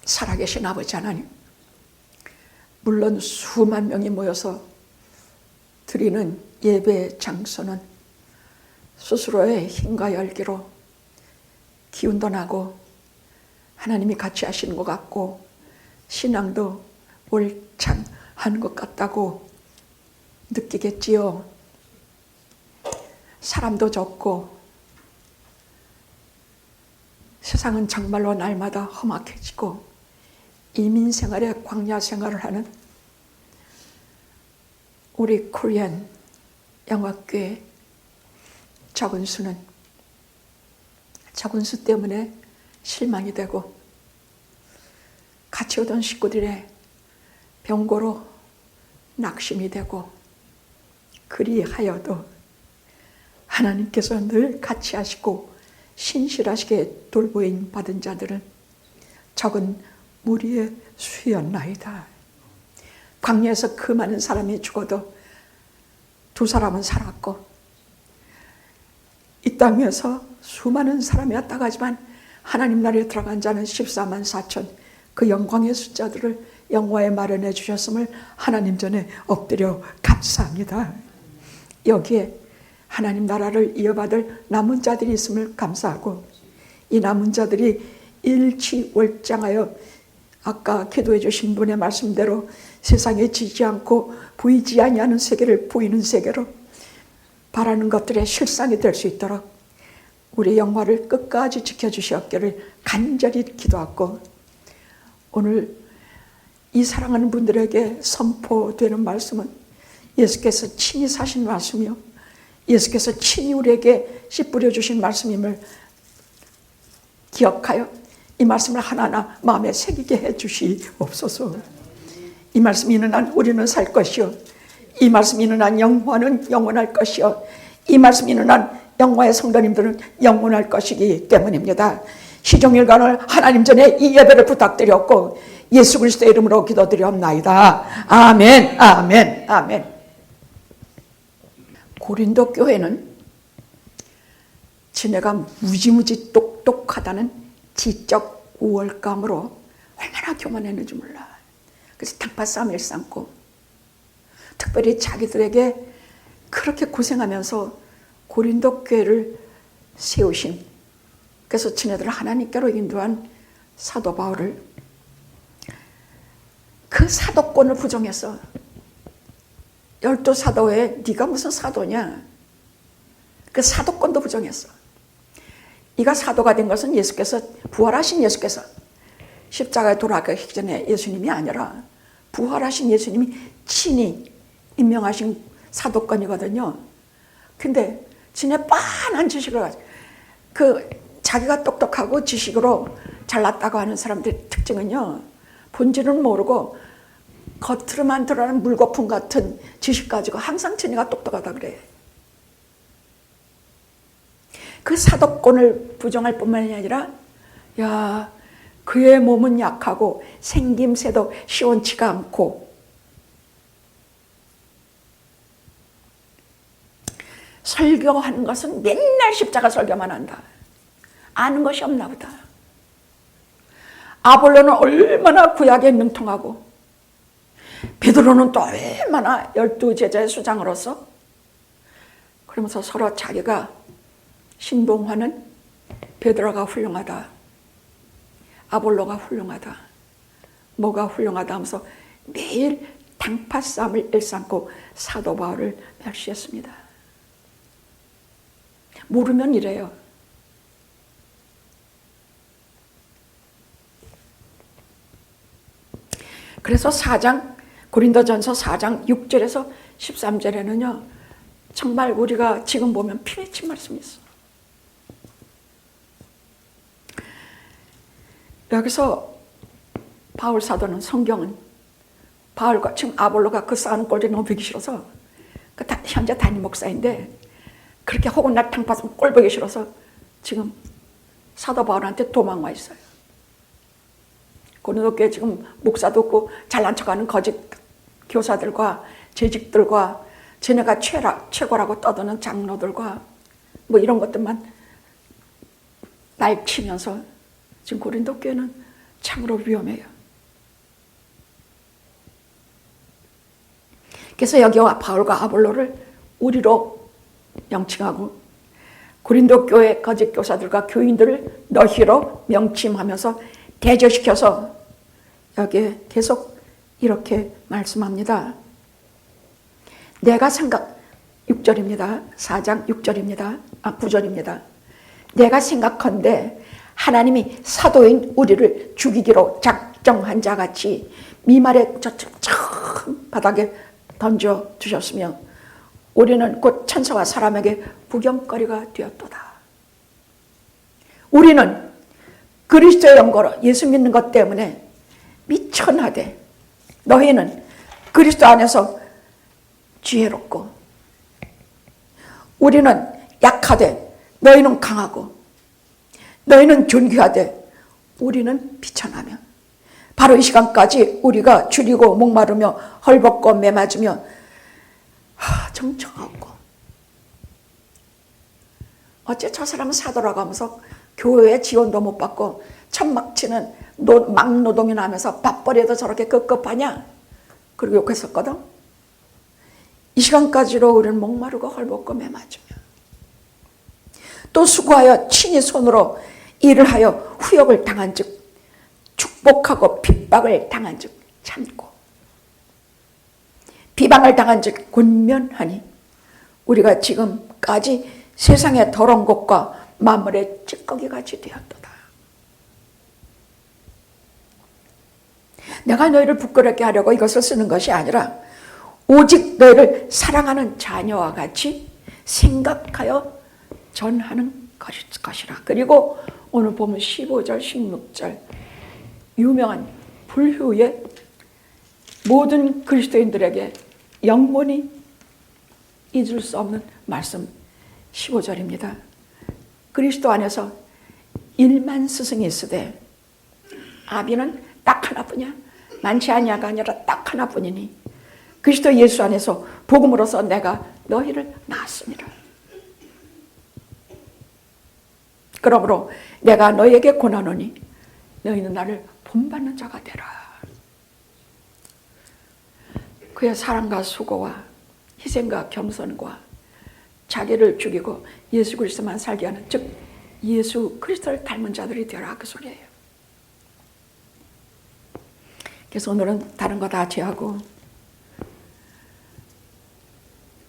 살아계신 아버지 하나님, 물론 수만 명이 모여서 드리는 예배 장소는 스스로의 힘과 열기로 기운도 나고 하나님이 같이 하시는 것 같고 신앙도 올창한 것 같다고 느끼겠지요. 사람도 적고 세상은 정말로 날마다 험악해지고 이민생활의 광야 생활을 하는 우리 코리안 영화교회 적은 수 때문에 실망이 되고 같이 오던 식구들의 병고로 낙심이 되고 그리하여도 하나님께서 늘 같이 하시고 신실하시게 돌보임 받은 자들은 적은 무리의 수였나이다. 광야에서 그 많은 사람이 죽어도 두 사람은 살았고 이 땅에서 수많은 사람이 왔다고 하지만 하나님 나라에 들어간 자는 14만 4천, 그 영광의 숫자들을 영화에 마련해 주셨음을 하나님 전에 엎드려 감사합니다. 여기에 하나님 나라를 이어받을 남은 자들이 있음을 감사하고 이 남은 자들이 일치월장하여 아까 기도해 주신 분의 말씀대로 세상에 지지 않고 보이지 아니하는 세계를 보이는 세계로 바라는 것들의 실상이 될 수 있도록 우리 영화를 끝까지 지켜주시옵기를 간절히 기도하고 오늘 이 사랑하는 분들에게 선포되는 말씀은 예수께서 친히 사신 말씀이요 예수께서 친히 우리에게 씨 뿌려주신 말씀임을 기억하여 이 말씀을 하나하나 마음에 새기게 해주시옵소서. 이 말씀이 있는 한 우리는 살 것이요 이 말씀이 있는 한 영화는 영원할 것이요 이 말씀이 있는 한 영화의 성도님들은 영원할 것이기 때문입니다. 시종일관을 하나님 전에 이 예배를 부탁드렸고 예수 그리스도의 이름으로 기도드리옵나이다. 아멘, 아멘, 아멘. 고린도 교회는 지네가 무지무지 똑똑하다는 지적 우월감으로 얼마나 교만했는지 몰라. 그래서 당파싸움을 일삼고 특별히 자기들에게 그렇게 고생하면서 고린도 교회를 세우신, 그래서 지네들을 하나님께로 인도한 사도 바울을 그 사도권을 부정해서 12사도에 네가 무슨 사도냐, 그 사도권도 부정했어. 네가 사도가 된 것은 예수께서, 부활하신 예수께서 십자가에 돌아가기 전에 예수님이 아니라 부활하신 예수님이 친히 임명하신 사도권이거든요. 근데 지네 빤한 지식을 가지고 그 자기가 똑똑하고 지식으로 잘났다고 하는 사람들의 특징은요, 본질은 모르고 겉으로만 드러나는 물거품 같은 지식 가지고 항상 지네가 똑똑하다 그래. 그 사도권을 부정할 뿐만이 아니라 야, 그의 몸은 약하고 생김새도 시원치가 않고 설교하는 것은 맨날 십자가 설교만 한다. 아는 것이 없나 보다. 아볼로는 얼마나 구약에 능통하고 베드로는 또 얼마나 12제자의 수장으로서 그러면서 서로 자기가 신봉하는 베드로가 훌륭하다, 아볼로가 훌륭하다, 뭐가 훌륭하다 하면서 매일 당파 싸움을 일삼고 사도 바울을 멸시했습니다. 모르면 이래요. 그래서 고린도전서 4장 6절에서 13절에는요 정말 우리가 지금 보면 피맺힌 말씀이 있어. 여기서 바울 사도는, 성경은 바울과 지금 아볼로가 그 싸우는 꼴이 너무 보기 싫어서 현재 담임 목사인데 그렇게 호곤날 탕파서 꼴 보기 싫어서 지금 사도 바울한테 도망와 있어요. 고린도 교회 지금 목사도 없고 잘난 척하는 거짓 교사들과 재직들과 쟤네가 최고라고 떠드는 장로들과 뭐 이런 것들만 날치면서 지금 고린도 교회는 참으로 위험해요. 그래서 여기와 바울과 아볼로를 우리로 명칭하고 고린도 교회 거짓 교사들과 교인들을 너희로 명칭하면서 대조시켜서 여기에 계속 이렇게 말씀합니다. 내가 6절입니다. 4장 6절입니다. 9절입니다. 내가 생각컨대 하나님이 사도인 우리를 죽이기로 작정한 자같이 미말의 저처럼 바닥에 던져 두셨으며 우리는 곧 천사와 사람에게 구경거리가 되었도다. 우리는 그리스도의 영광으로 예수 믿는 것 때문에 미천하되 너희는 그리스도 안에서 지혜롭고 우리는 약하되 너희는 강하고 너희는 존귀하되 우리는 비천하며 바로 이 시간까지 우리가 줄이고 목마르며 헐벗고 매맞으며 정청하고 어째 저 사람은 사도라고 하면서 교회 지원도 못 받고 천막치는 막노동이나 하면서 밥벌이에도 저렇게 급급하냐? 그리고 욕했었거든. 이 시간까지로 우리는 목마르고 헐벗고 매맞으며 또 수고하여 친히 손으로 일을 하여 후욕을 당한 즉 축복하고 핍박을 당한 즉 참고 비방을 당한 즉 권면하니 우리가 지금까지 세상의 더러운 것과 만물의 찌꺼기같이 되었도다. 내가 너희를 부끄럽게 하려고 이것을 쓰는 것이 아니라 오직 너희를 사랑하는 자녀와 같이 생각하여 전하는 것이라. 그리고 오늘 보면 15절 16절 유명한 불후의 모든 그리스도인들에게 영원히 잊을 수 없는 말씀 15절입니다. 그리스도 안에서 1만 스승이 있으되 아비는 딱 하나뿐이야. 많지 아니하가 아니라 딱 하나뿐이니 그리스도 예수 안에서 복음으로서 내가 너희를 낳았습니다. 그러므로 내가 너희에게 권하노니 너희는 나를 본받는 자가 되라. 그의 사랑과 수고와 희생과 겸손과 자기를 죽이고 예수 그리스도만 살게 하는 즉 예수 그리스도를 닮은 자들이 되라 그 소리예요. 그래서 오늘은 다른 거 다 제하고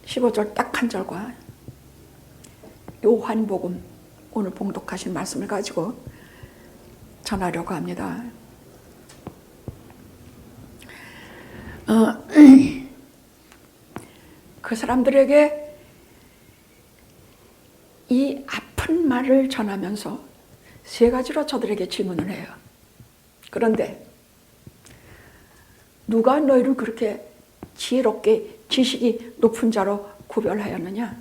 15절 딱 한 절과 요한복음 오늘 봉독하신 말씀을 가지고 전하려고 합니다. 그 사람들에게 이 아픈 말을 전하면서 세 가지로 저들에게 질문을 해요. 그런데 누가 너희를 그렇게 지혜롭게 지식이 높은 자로 구별하였느냐?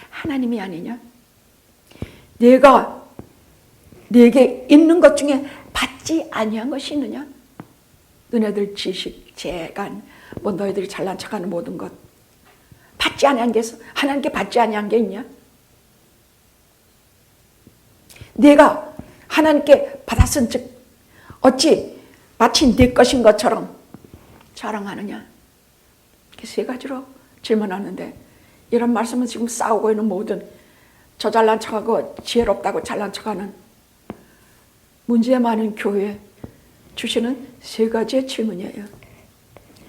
하나님이 아니냐? 내가 네게 있는 것 중에 받지 아니한 것이 있느냐? 너네들 지식, 재간, 뭐 너희들이 잘난 척하는 모든 것 받지 아니한 게 있어? 하나님께 받지 아니한 게 있냐? 네가 하나님께 받았은 즉 어찌 마치 네 것인 것처럼 자랑하느냐? 이렇게 세 가지로 질문하는데 이런 말씀은 지금 싸우고 있는 모든 저 잘난 척하고 지혜롭다고 잘난 척하는 문제 많은 교회에 주시는 세 가지의 질문이에요.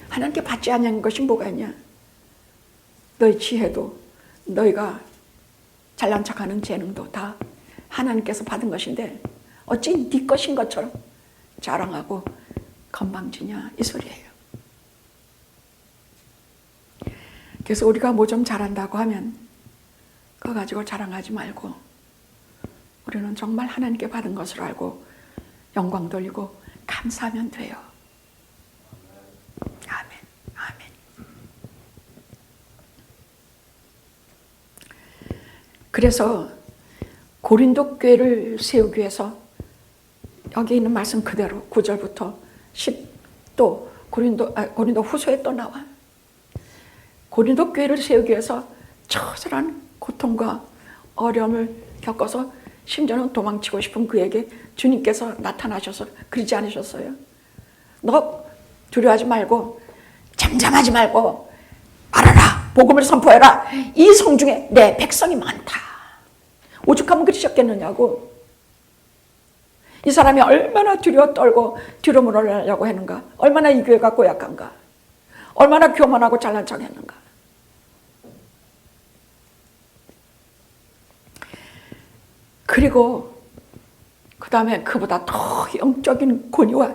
하나님께 받지 않는 것이 뭐가 있냐? 너희 지혜도 너희가 잘난 척하는 재능도 다 하나님께서 받은 것인데 어찌 네 것인 것처럼 자랑하고 건방지냐 이 소리예요. 그래서 우리가 뭐 좀 잘한다고 하면 그거 가지고 자랑하지 말고 우리는 정말 하나님께 받은 것을 알고 영광 돌리고 감사하면 돼요. 아멘, 아멘. 그래서 고린도 교회를 세우기 위해서 여기 있는 말씀 그대로 9절부터 10또 고린도 후서에 또 나와. 고린도 교회를 세우기 위해서 처절한 고통과 어려움을 겪어서 심지어는 도망치고 싶은 그에게 주님께서 나타나셔서 그러지 않으셨어요? 너 두려워하지 말고 잠잠하지 말고 말하라, 복음을 선포해라. 이 성 중에 내 백성이 많다. 오죽하면 그러셨겠느냐고. 이 사람이 얼마나 두려워 떨고 뒤로 물러나려고 했는가, 얼마나 이 교회가 고약한가, 얼마나 교만하고 잘난 척했는가. 그리고 그 다음에 그보다 더 영적인 권위와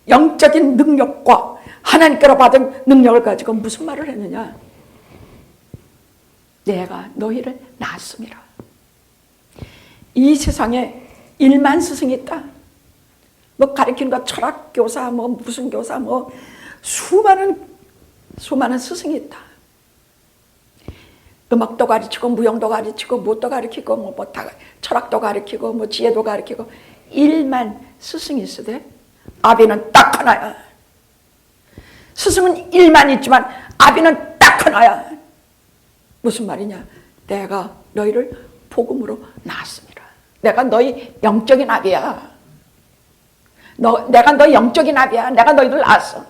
영적인 능력과 하나님께로 받은 능력을 가지고 무슨 말을 했느냐? 내가 너희를 낳았습니다. 이 세상에 1만 스승이 있다. 뭐 가르치는 거 철학 교사, 뭐 무슨 교사, 뭐 수많은 스승이 있다. 음악도 가르치고 무용도 가르치고 무엇도 가르치고 뭐 다 철학도 가르치고 뭐 지혜도 가르치고 1만 스승이 있으되 아비는 딱 하나야. 스승은 1만 있지만 아비는 딱 하나야. 무슨 말이냐? 내가 너희를 복음으로 낳았습니다. 내가 너희 영적인 아비야. 내가 너희 영적인 아비야. 내가 너희들 낳았어.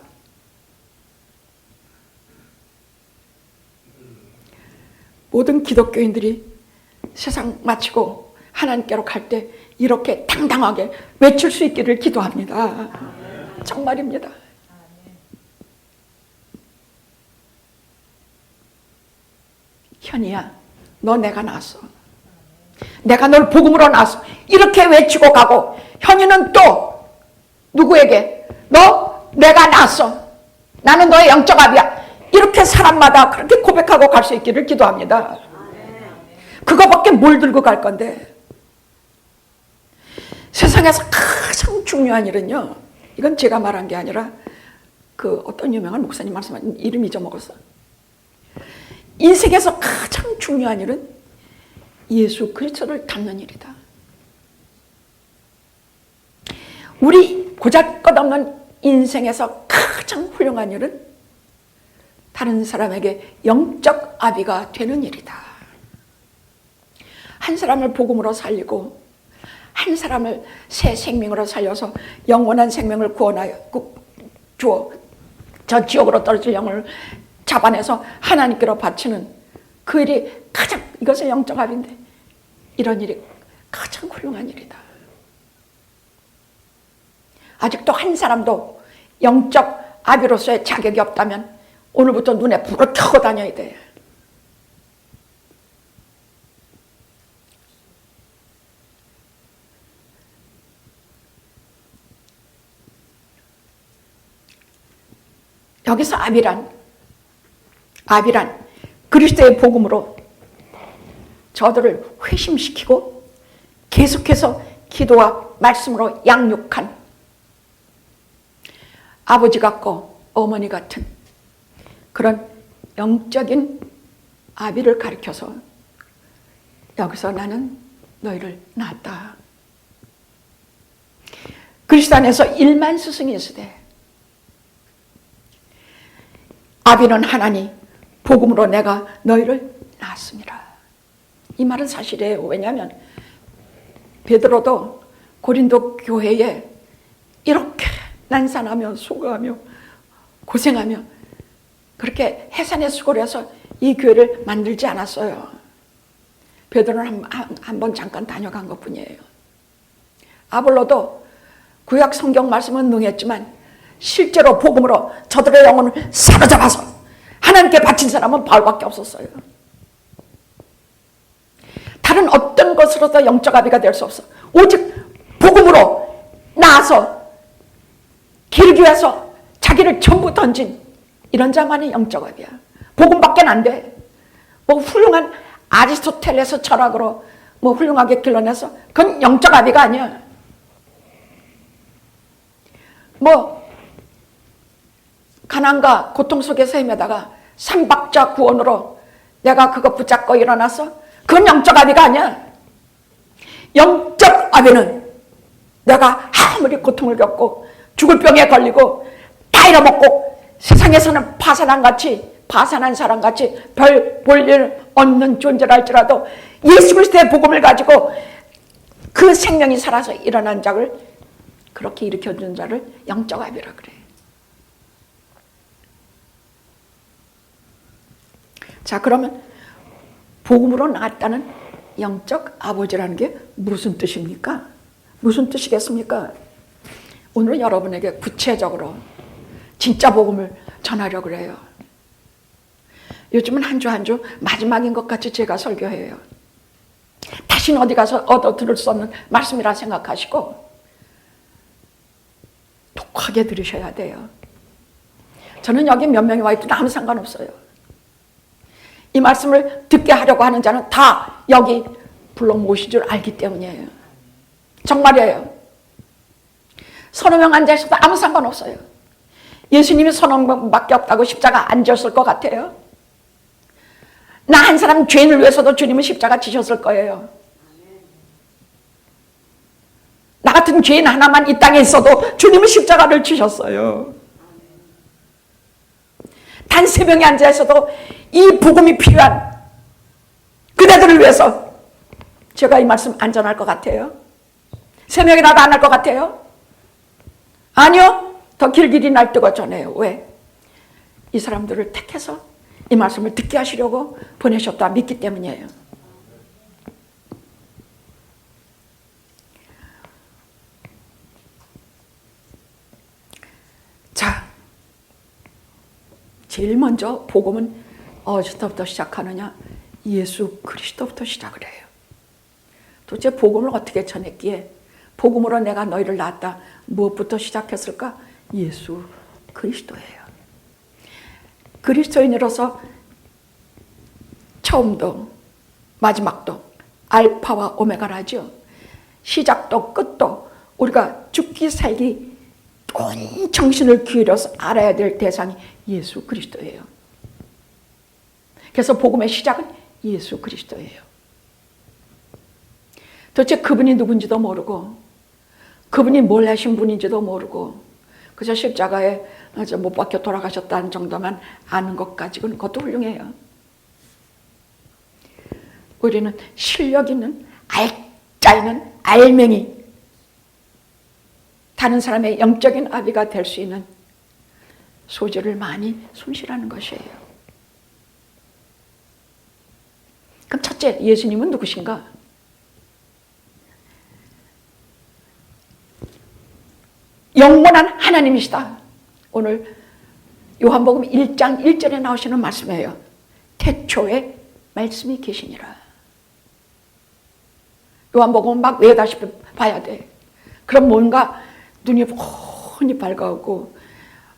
모든 기독교인들이 세상 마치고 하나님께로 갈 때 이렇게 당당하게 외칠 수 있기를 기도합니다. 정말입니다. 현이야, 너 내가 낳았어. 내가 널 복음으로 낳았어. 이렇게 외치고 가고, 현이는 또 누구에게 너 내가 낳았어. 나는 너의 영적 아비야. 이렇게 사람마다 그렇게 고백하고 갈 수 있기를 기도합니다. 그거밖에 뭘 들고 갈 건데. 세상에서 가장 중요한 일은요, 이건 제가 말한 게 아니라 그 어떤 유명한 목사님 말씀하신, 이름 잊어먹었어. 인생에서 가장 중요한 일은 예수 그리스도를 닮는 일이다. 우리 보잘것없는 인생에서 가장 훌륭한 일은 다른 사람에게 영적 아비가 되는 일이다. 한 사람을 복음으로 살리고 한 사람을 새 생명으로 살려서 영원한 생명을 구원하여 주어 저 지옥으로 떨어질 영을 잡아내서 하나님께로 바치는 그 일이 가장, 이것은 영적 아비인데 이런 일이 가장 훌륭한 일이다. 아직도 한 사람도 영적 아비로서의 자격이 없다면 오늘부터 눈에 불을 켜고 다녀야 돼. 여기서 아비란 그리스도의 복음으로 저들을 회심시키고 계속해서 기도와 말씀으로 양육한 아버지 같고 어머니 같은 그런 영적인 아비를 가리켜서 여기서 나는 너희를 낳았다. 그리스도 안에서 1만 스승이 있으되 아비는 하나니 복음으로 내가 너희를 낳았습니다. 이 말은 사실이에요. 왜냐하면 베드로도 고린도 교회에 이렇게 난산하며 수고하며 고생하며 그렇게 해산의 수고를 해서 이 교회를 만들지 않았어요. 베드로는 한 번 잠깐 다녀간 것뿐이에요. 아볼로도 구약 성경 말씀은 능했지만 실제로 복음으로 저들의 영혼을 사로잡아서 하나님께 바친 사람은 바울밖에 없었어요. 다른 어떤 것으로도 영적 아비가 될 수 없어. 오직 복음으로 나아서 기르기 위해서 자기를 전부 던진 이런 자만이 영적 아비야. 복음밖에 안 돼. 뭐 훌륭한 아리스토텔레스 철학으로 뭐 훌륭하게 길러내서 그건 영적 아비가 아니야. 뭐 가난과 고통 속에서 헤매다가 삼박자 구원으로 내가 그거 붙잡고 일어나서 그건 영적 아비가 아니야. 영적 아비는 내가 아무리 고통을 겪고 죽을 병에 걸리고 다 잃어먹고 세상에서는 파산한 사람같이 별 볼 일 없는 존재랄지라도 예수 그리스도의 복음을 가지고 그 생명이 살아서 일어난 자를, 그렇게 일으켜준 자를 영적 아비라 그래. 자, 그러면 복음으로 낳았다는 영적 아버지라는 게 무슨 뜻입니까? 무슨 뜻이겠습니까? 오늘은 여러분에게 구체적으로 진짜 복음을 전하려고 그래요. 요즘은 한 주 한 주 마지막인 것 같이 제가 설교해요. 다시는 어디 가서 얻어 들을 수 없는 말씀이라 생각하시고 독하게 들으셔야 돼요. 저는 여기 몇 명이 와 있어도 아무 상관없어요. 이 말씀을 듣게 하려고 하는 자는 다 여기 불러 모실 줄 알기 때문이에요. 정말이에요. 서너 명 앉아있어도 아무 상관없어요. 예수님이 서너 명밖에 없다고 십자가 안 졌을 것 같아요? 나 한 사람 죄인을 위해서도 주님은 십자가 지셨을 거예요. 나 같은 죄인 하나만 이 땅에 있어도 주님은 십자가를 지셨어요. 단 3명이 앉아있어도 이 복음이 필요한 그대들을 위해서 제가 이 말씀 안 전할 것 같아요? 3명이라도 안 할 것 같아요? 아니요. 더 길길이 날뛰고 전해요. 왜? 이 사람들을 택해서 이 말씀을 듣게 하시려고 보내셨다 믿기 때문이에요. 자, 제일 먼저 복음은 어디서부터 시작하느냐? 예수 그리스도부터 시작을 해요. 도대체 복음을 어떻게 전했기에 복음으로 내가 너희를 낳았다. 무엇부터 시작했을까? 예수 그리스도예요. 그리스도인으로서 처음도 마지막도 알파와 오메가라죠. 시작도 끝도 우리가 죽기 살기 온 정신을 기울여서 알아야 될 대상이 예수 그리스도예요. 그래서 복음의 시작은 예수 그리스도예요. 도대체 그분이 누군지도 모르고 그분이 뭘 하신 분인지도 모르고 그저 십자가에 못 박혀 돌아가셨다는 정도만 아는 것 가지고는 그것도 훌륭해요. 우리는 실력 있는 알짜 있는 알맹이, 다른 사람의 영적인 아비가 될 수 있는 소질을 많이 손실하는 것이에요. 그럼 첫째, 예수님은 누구신가? 영원한 하나님이시다. 오늘 요한복음 1장 1절에 나오시는 말씀이에요. 태초에 말씀이 계시니라. 요한복음 막 외다시피 봐야 돼. 그럼 뭔가 눈이 훤히 밝아오고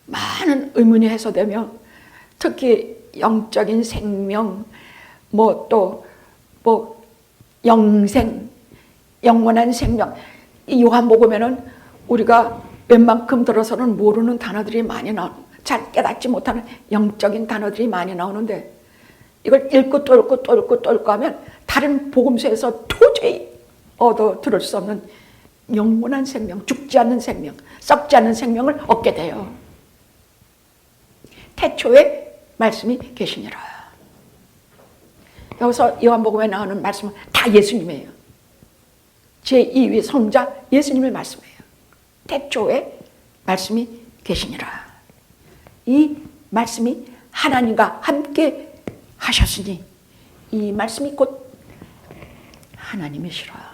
많은 의문이 해소되며 특히 영적인 생명, 영생, 영원한 생명. 이 요한복음에는 우리가 웬만큼 들어서는 모르는 단어들이 많이 잘 깨닫지 못하는 영적인 단어들이 많이 나오는데 이걸 읽고 또 읽고 또 읽고 또 읽고 하면 다른 복음서에서 도저히 얻어 들을 수 없는 영원한 생명, 죽지 않는 생명, 썩지 않는 생명을 얻게 돼요. 태초에 말씀이 계시니라. 여기서 요한복음에 나오는 말씀은 다 예수님이에요. 제2위 성자 예수님의 말씀이에요. 태초에 말씀이 계시니라. 이 말씀이 하나님과 함께 하셨으니 이 말씀이 곧 하나님이시라.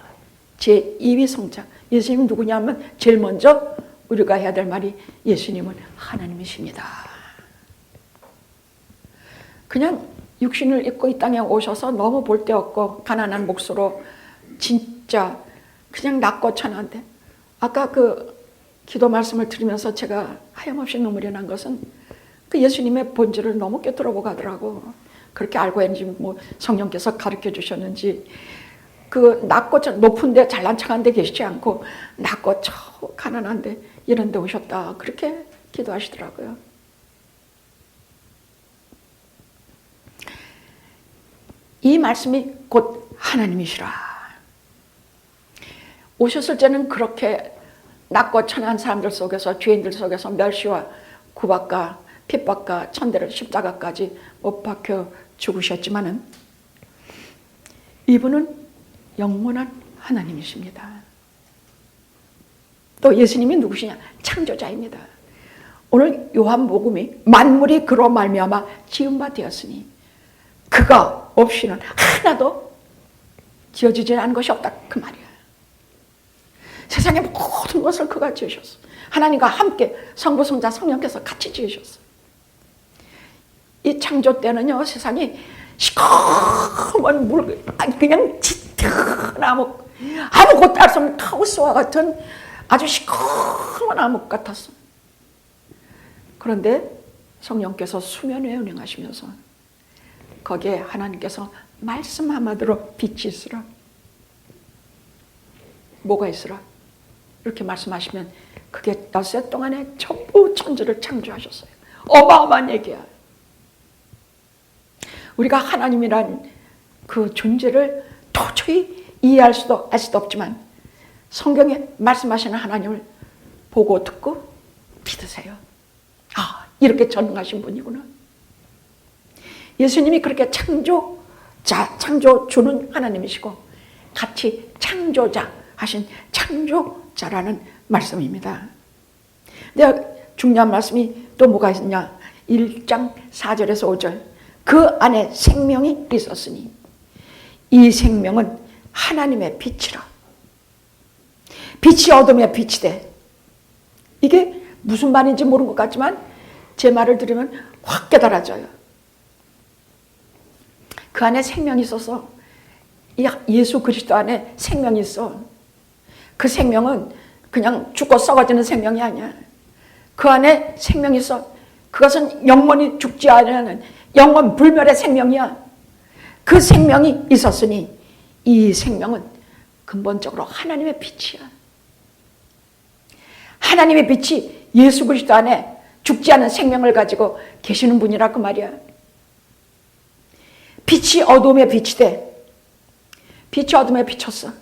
제2위 성자 예수님은 누구냐면 제일 먼저 우리가 해야 될 말이 예수님은 하나님이십니다. 그냥 육신을 입고 이 땅에 오셔서 너무 볼 데 없고 가난한 몫으로 진짜 그냥 낮고 천한데 아까 그 기도 말씀을 들으면서 제가 하염없이 눈물이 난 것은 그 예수님의 본질을 너무 꿰뚫어 가더라고. 그렇게 알고 있는지 성령께서 가르쳐 주셨는지 그 낮고 높은데 잘난 척한 데 계시지 않고 낮고 가난한데 이런 데 오셨다. 그렇게 기도하시더라고요. 이 말씀이 곧 하나님이시라. 오셨을 때는 그렇게 낮고 천한 사람들 속에서 죄인들 속에서 멸시와 구박과 핍박과 천대를 십자가까지 못 박혀 죽으셨지만은 이분은 영원한 하나님이십니다. 또 예수님이 누구시냐? 창조자입니다. 오늘 요한복음이 만물이 그로 말미암아 지은 바 되었으니 그가 없이는 하나도 지어지지 않은 것이 없다, 그 말이야. 세상의 모든 것을 그가 지으셨어. 하나님과 함께 성부, 성자, 성령께서 같이 지으셨어. 이 창조 때는요, 세상이 시커먼 물, 그냥 짙은 암흑, 아무것도 알 수 없는 카오스와 같은 아주 시커먼 암흑 같았어. 그런데 성령께서 수면에 운행하시면서 거기에 하나님께서 말씀 한마디로 빛이 있으라, 뭐가 있으라 이렇게 말씀하시면 그게 엿새 동안에 전부 천지를 창조하셨어요. 어마어마한 얘기야. 우리가 하나님이란 그 존재를 도저히 이해할 수도 알 수도 없지만 성경에 말씀하시는 하나님을 보고 듣고 믿으세요. 아, 이렇게 전능하신 분이구나. 예수님이 그렇게 창조자, 창조주는 하나님이시고 같이 창조자 하신 창조자라는 말씀입니다. 내가 중요한 말씀이 또 뭐가 있냐? 1장 4절에서 5절. 그 안에 생명이 있었으니 이 생명은 하나님의 빛이라. 빛이 어둠에 빛이 돼. 이게 무슨 말인지 모르는 것 같지만 제 말을 들으면 확 깨달아져요. 그 안에 생명이 있어서 예수 그리스도 안에 생명이 있어. 그 생명은 그냥 죽고 썩어지는 생명이 아니야. 그 안에 생명이 있어. 그것은 영원히 죽지 않는 영원 불멸의 생명이야. 그 생명이 있었으니 이 생명은 근본적으로 하나님의 빛이야. 하나님의 빛이 예수 그리스도 안에 죽지 않은 생명을 가지고 계시는 분이라 그 말이야. 빛이 어둠에 빛이 돼. 빛이 어둠에 비쳤어.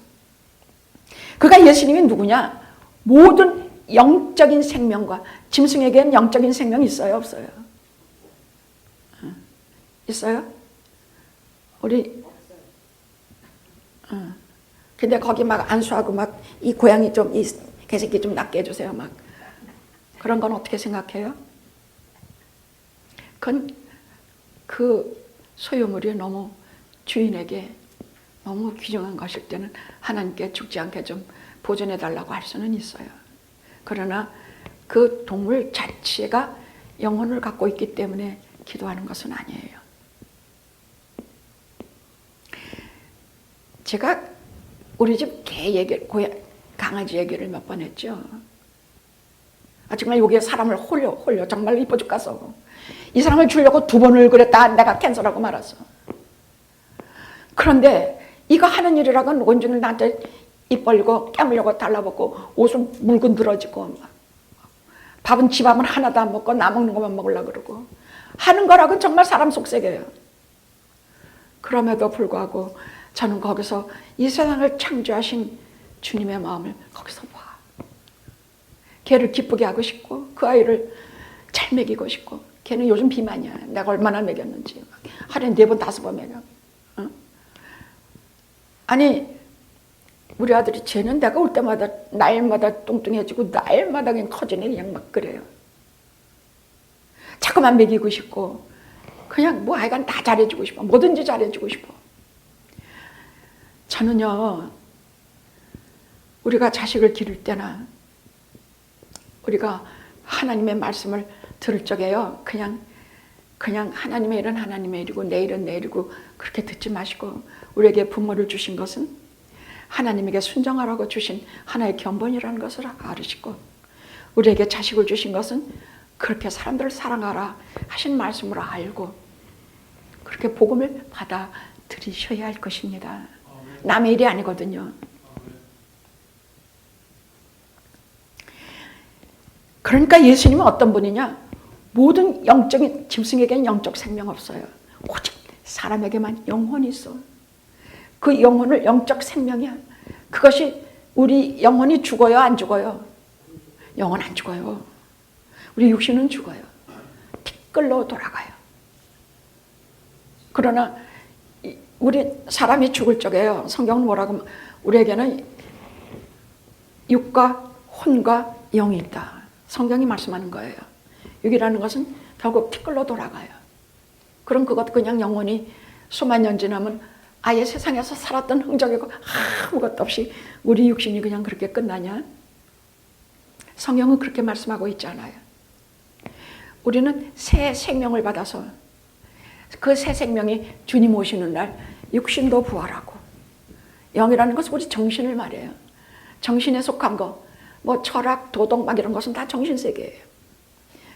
그가 예수님이 누구냐? 모든 영적인 생명과, 짐승에게는 영적인 생명이 있어요, 없어요? 있어요? 우리 근데 거기 막 안수하고 막 이 고양이 좀, 이 개새끼 좀 낫게 해주세요, 막 그런 건 어떻게 생각해요? 그건 그 소유물이 너무 주인에게 너무 귀중한 것일 때는 하나님께 죽지 않게 좀 보존해 달라고 할 수는 있어요. 그러나 그 동물 자체가 영혼을 갖고 있기 때문에 기도하는 것은 아니에요. 제가 우리 집 개 얘기, 강아지 얘기를 몇 번 했죠. 아, 정말 여기에 사람을 홀려 정말 이뻐 죽겠어. 이 사람을 주려고 2번을 그랬다. 내가 캔슬하고 말았어. 그런데 이거 하는 일이라고는 온종일 나한테 입 벌리고 깨물려고 달라붙고 옷은 물건 들어지고 밥은 지 밥은 하나도 안 먹고 나 먹는 것만 먹으려고 그러고 하는 거라고는 정말 사람 속색이에요. 그럼에도 불구하고 저는 거기서 이 세상을 창조하신 주님의 마음을 거기서 봐. 걔를 기쁘게 하고 싶고 그 아이를 잘 먹이고 싶고. 걔는 요즘 비만이야. 내가 얼마나 먹였는지. 하루에 4번 5번 먹여. 어? 아니 우리 아들이 쟤는 내가 올 때마다 날마다 뚱뚱해지고 날마다 그냥 커지네. 그냥 막 그래요. 자꾸만 먹이고 싶고 그냥 뭐 하여간 다 잘해주고 싶어. 뭐든지 잘해주고 싶어. 저는요, 우리가 자식을 기를 때나 우리가 하나님의 말씀을 들을 적에요, 그냥 하나님의 일은 하나님의 일이고 내 일은 내 일이고 그렇게 듣지 마시고 우리에게 부모를 주신 것은 하나님에게 순종하라고 주신 하나의 견본이라는 것을 알으시고 우리에게 자식을 주신 것은 그렇게 사람들을 사랑하라 하신 말씀으로 알고 그렇게 복음을 받아들이셔야 할 것입니다. 남의 일이 아니거든요. 그러니까 예수님은 어떤 분이냐? 모든 영적인 짐승에게는 영적 생명 없어요. 오직 사람에게만 영혼이 있어. 그 영혼을 영적 생명이야. 그것이 우리 영혼이 죽어요, 안 죽어요? 영혼 안 죽어요. 우리 육신은 죽어요. 티끌로 돌아가요. 그러나 우리 사람이 죽을 적에요. 성경은 뭐라고 우리에게는 육과 혼과 영이 있다. 성경이 말씀하는 거예요. 육이라는 것은 결국 티끌로 돌아가요. 그럼 그것 그냥 영원히 수만 년 지나면 아예 세상에서 살았던 흔적이고 아무것도 없이 우리 육신이 그냥 그렇게 끝나냐? 성경은 그렇게 말씀하고 있잖아요. 우리는 새 생명을 받아서 그 새 생명이 주님 오시는 날 육신도 부활하고, 영이라는 것은 우리 정신을 말해요. 정신에 속한 거, 뭐 철학, 도덕 막 이런 것은 다 정신세계예요.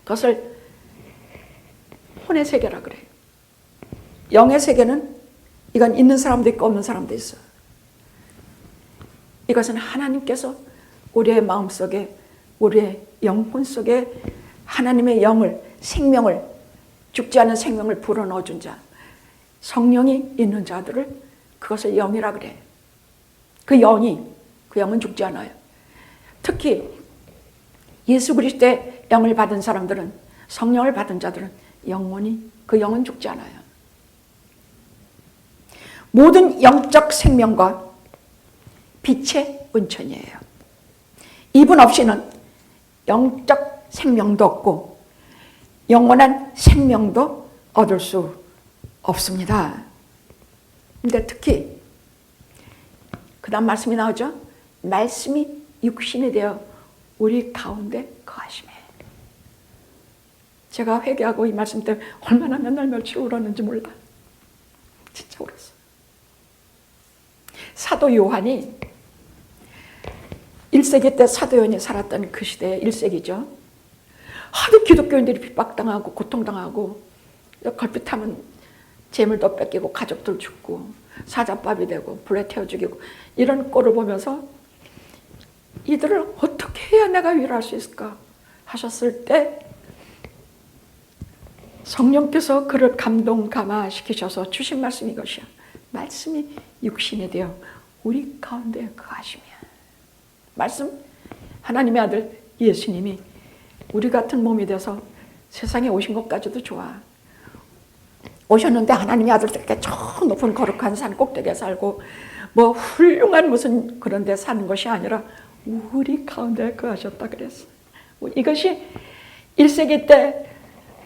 그것을 혼의 세계라 그래요. 영의 세계는 이건 있는 사람도 있고 없는 사람도 있어요. 이것은 하나님께서 우리의 마음속에, 우리의 영혼 속에 하나님의 영을, 생명을, 죽지 않은 생명을 불어넣어준 자, 성령이 있는 자들을 그것을 영이라 그래요. 그 영은 죽지 않아요. 특히 예수 그리스도의 영을 받은 사람들은, 성령을 받은 자들은 영원히 그 영은 죽지 않아요. 모든 영적 생명과 빛의 온천이에요. 이분 없이는 영적 생명도 없고 영원한 생명도 얻을 수 없습니다. 근데 특히 그 다음 말씀이 나오죠. 말씀이 육신이 되어 우리 가운데 거하시매. 제가 회개하고 이 말씀 때문에 얼마나 맨날 며칠 울었는지 몰라. 진짜 울었어요. 사도 요한이 1세기 때 사도 요한이 살았던 그 시대의 1세기죠. 하도 기독교인들이 핍박당하고 고통당하고 걸핏하면 재물도 뺏기고 가족들 죽고 사자밥이 되고 불에 태워 죽이고 이런 꼴을 보면서 이들을 어떻게 해야 내가 위로할 수 있을까 하셨을 때 성령께서 그를 감동감화시키셔서 주신 말씀이 이것이야. 말씀이 육신이 되어 우리 가운데 거하시며. 말씀, 하나님의 아들 예수님이 우리 같은 몸이 돼서 세상에 오신 것까지도 좋아. 오셨는데 하나님의 아들들에게 저 높은 거룩한 산 꼭대기에 살고 뭐 훌륭한 무슨 그런 데 사는 것이 아니라 우리 가운데 거하셨다 그랬어. 이것이 1세기 때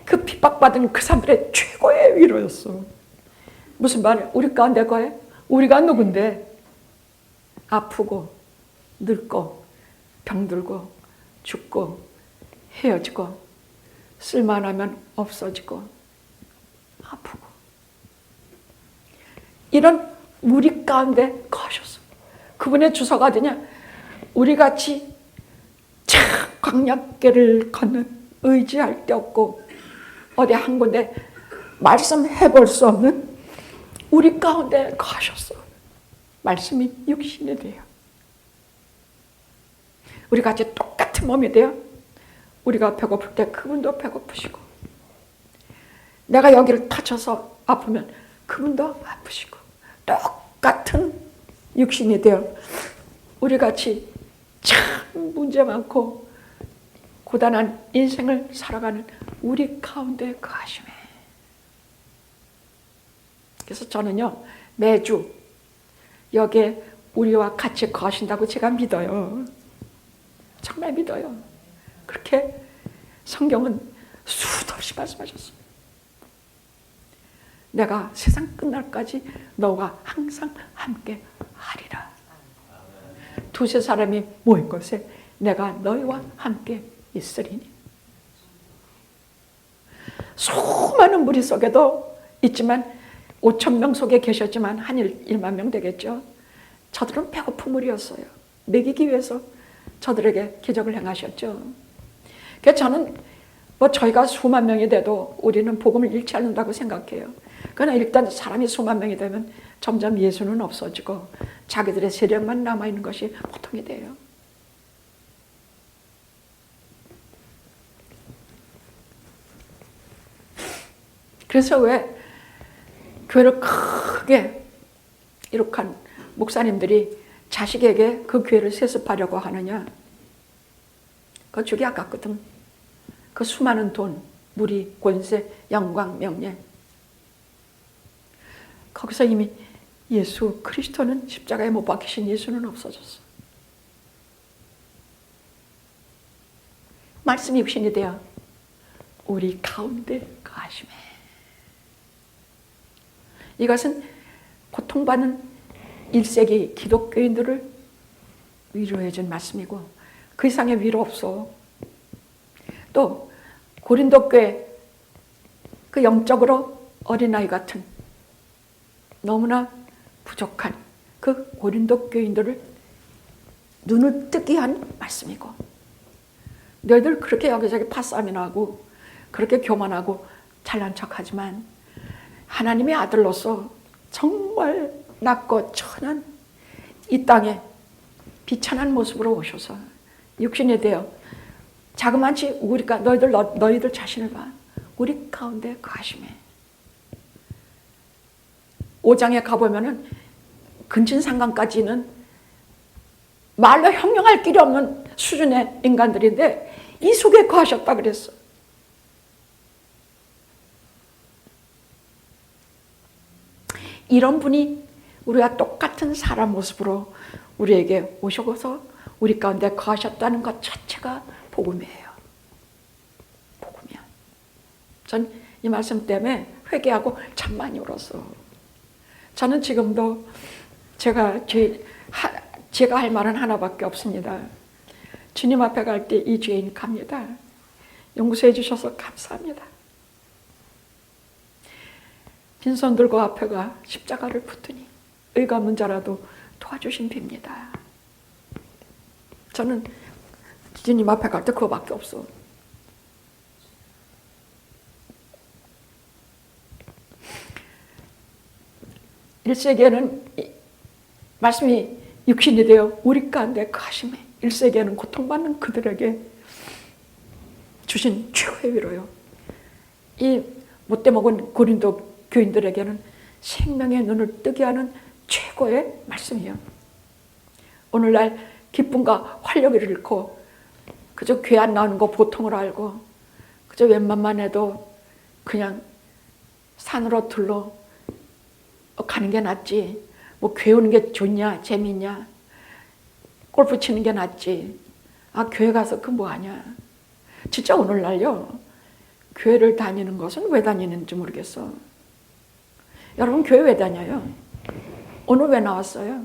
그 핍박받은 그 사람들의 최고의 위로였어. 무슨 말이야? 우리 가운데 거해? 우리가 누군데? 아프고 늙고 병들고 죽고 헤어지고 쓸만하면 없어지고 아프고 이런 우리 가운데 거하셨어. 그분의 주소가 어디냐? 우리같이 참 광야길을 걷는 의지할 데 없고 어디 한 군데 말씀해 볼 수 없는 우리 가운데 거하셨어. 말씀이 육신이 돼요. 우리같이 똑같은 몸이 돼요. 우리가 배고플 때 그분도 배고프시고 내가 여기를 다쳐서 아프면 그분도 아프시고 똑같은 육신이 되어 우리같이 참 문제 많고 고단한 인생을 살아가는 우리 가운데 거하시네. 그래서 저는요 매주 여기에 우리와 같이 거하신다고 제가 믿어요. 정말 믿어요. 그렇게 성경은 수도 없이 말씀하셨어요. 내가 세상 끝날까지 너와 항상 함께 하리라. 두세 사람이 모인 곳에 내가 너희와 함께 있으리니. 수많은 무리 속에도 있지만 5천 명 속에 계셨지만 한 1만 명 되겠죠. 저들은 배고픈 무리였어요. 먹이기 위해서 저들에게 기적을 행하셨죠. 그래서 저는 뭐 저희가 수만 명이 돼도 우리는 복음을 잃지 않는다고 생각해요. 그러나 일단 사람이 수만 명이 되면 점점 예수는 없어지고 자기들의 세력만 남아있는 것이 보통이 돼요. 그래서 왜 교회를 크게 이룩한 목사님들이 자식에게 그 교회를 세습하려고 하느냐? 그거 주기 아깝거든. 그 수많은 돈, 무리, 권세, 영광, 명예. 거기서 이미 예수 그리스도는 십자가에 못 박히신 예수는 없어졌어. 말씀이 육신이 되어 우리 가운데 거하시매. 이것은 고통받는 1세기 기독교인들을 위로해 준 말씀이고 그 이상의 위로 없어. 또 고린도 교회 그 영적으로 어린아이 같은 너무나 부족한 그 고린도 교인들을 눈을 뜨게 한 말씀이고, 너희들 그렇게 여기저기 파싸움이나 하고 그렇게 교만하고 잘난 척하지만 하나님의 아들로서 정말 낮고 천한 이 땅에 비천한 모습으로 오셔서 육신이 되어 자그마치 우리가 너희들 자신을 봐. 우리 가운데 거하시매. 5장에 가보면은 근친상간까지는 말로 형용할 길이 없는 수준의 인간들인데 이 속에 거하셨다 그랬어. 이런 분이 우리와 똑같은 사람 모습으로 우리에게 오셔서 우리 가운데 거하셨다는 것 자체가 복음이에요. 복음이야. 전 이 말씀 때문에 회개하고 참 많이 울었어. 저는 지금도 제가 할 말은 하나밖에 없습니다. 주님 앞에 갈 때 이 죄인 갑니다. 용서해 주셔서 감사합니다. 빈손 들고 앞에 가 십자가를 붙드니 의가 없는 자라도 도와주신 빕니다. 저는 주님 앞에 갈 때 그거밖에 없어. 일세기에는 말씀이 육신이 되어 우리 가운데 거하심에 1세기에는 고통받는 그들에게 주신 최고의 위로요. 이 못돼 먹은 고린도 교인들에게는 생명의 눈을 뜨게 하는 최고의 말씀이에요. 오늘날 기쁨과 활력을 잃고 그저 교회 안 나오는 거 보통으로 알고 그저 웬만만 해도 그냥 산으로 들러 가는 게 낫지. 뭐 교회 오는 게 좋냐 재밌냐. 골프 치는 게 낫지. 아 교회 가서 그 뭐하냐. 진짜 오늘날요. 교회를 다니는 것은 왜 다니는지 모르겠어. 여러분 교회 왜 다녀요? 오늘 왜 나왔어요?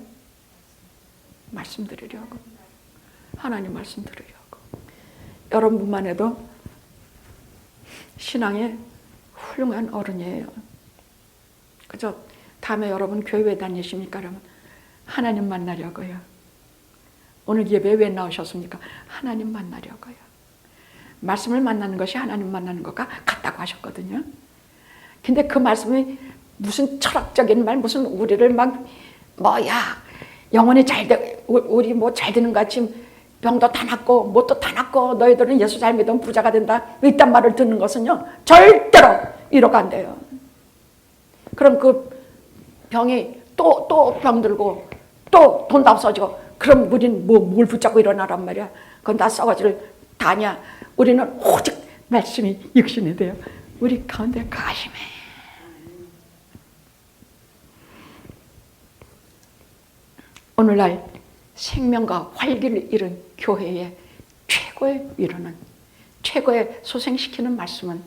말씀드리려고. 하나님 말씀드리려고. 여러분만 해도 신앙의 훌륭한 어른이에요. 그죠? 다음에 여러분 교회 왜 다니십니까? 그러면 하나님 만나려고요. 오늘 예배 왜 나오셨습니까? 하나님 만나려고요. 말씀을 만나는 것이 하나님 만나는 것과 같다고 하셨거든요. 근데 그 말씀이 무슨 철학적인 말, 무슨 우리를 막 영혼이 잘 돼, 우리 뭐 잘 되는 것 같이 병도 다 낫고 뭣도 다 낫고 너희들은 예수 잘 믿으면 부자가 된다. 이딴 말을 듣는 것은요. 절대로 이러가 안 돼요. 그럼 그 병이 또 병들고 또 돈도 없어지고 그럼 우리는 뭘 붙잡고 일어나란 말이야. 그건 다 썩어질 다냐. 우리는 오직 말씀이 육신이 돼요. 우리 가운데 거하심에. 오늘날 생명과 활기를 잃은 교회의 최고의 위로는, 최고의 소생시키는 말씀은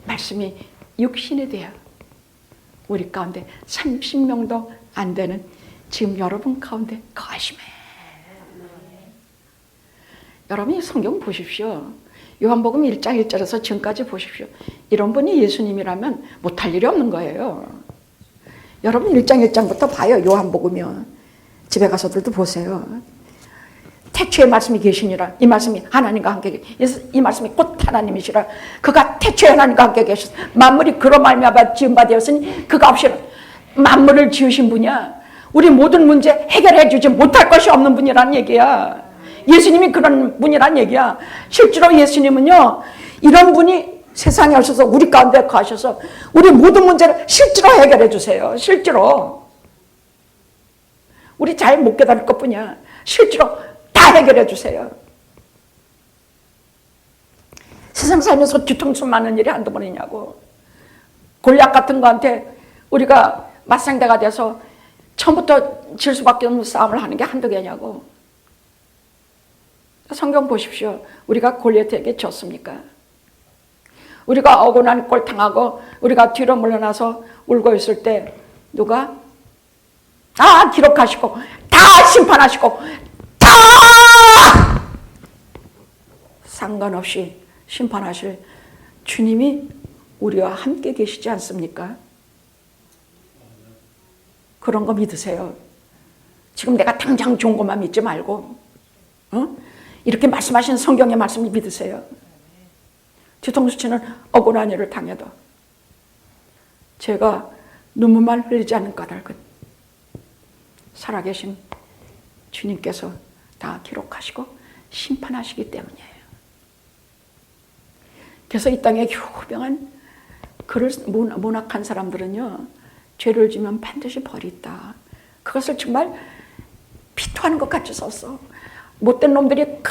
말씀이 육신이 되어 우리 가운데 30명도 안 되는 지금 여러분 가운데 거하심에. 여러분이 성경 보십시오. 요한복음 1장 1절에서 지금까지 보십시오. 이런 분이 예수님이라면 못할 일이 없는 거예요. 여러분 1장 1장부터 봐요. 요한복음이요. 집에 가서들도 보세요. 태초에 말씀이 계시니라. 이 말씀이 하나님과 함께 이 말씀이 곧 하나님이시라. 그가 태초에 하나님과 함께 계셔서 만물이 그로 말미암아 지은 바 되었으니 그가 없이는 만물을 지으신 분이야. 우리 모든 문제 해결해 주지 못할 것이 없는 분이라는 얘기야. 예수님이 그런 분이란 얘기야. 실제로 예수님은요, 이런 분이 세상에 오셔서 우리 가운데 가셔서 우리 모든 문제를 실제로 해결해 주세요. 실제로. 우리 잘 못 깨달을 것뿐이야. 실제로 다 해결해 주세요. 세상 살면서 뒤통수 맞는 일이 한두 번이냐고. 골리앗 같은 거한테 우리가 맞상대가 돼서 처음부터 질 수밖에 없는 싸움을 하는 게 한두 개냐고. 성경 보십시오. 우리가 골리앗에게 졌습니까? 우리가 억울한 꼴 당하고 우리가 뒤로 물러나서 울고 있을 때 누가 다 기록하시고 다 심판하시고 다 상관없이 심판하실 주님이 우리와 함께 계시지 않습니까? 그런 거 믿으세요. 지금 내가 당장 좋은 것만 믿지 말고 이렇게 말씀하신 성경의 말씀을 믿으세요. 뒤통수 치는 억울한 일을 당해도 제가 눈물만 흘리지 않는 까닭은 살아계신 주님께서 다 기록하시고 심판하시기 때문이에요. 그래서 이 땅에 효병한 그를 문학한 사람들은요, 죄를 지면 반드시 벌이 있다. 그것을 정말 비토하는 것 같이 썼어. 못된 놈들이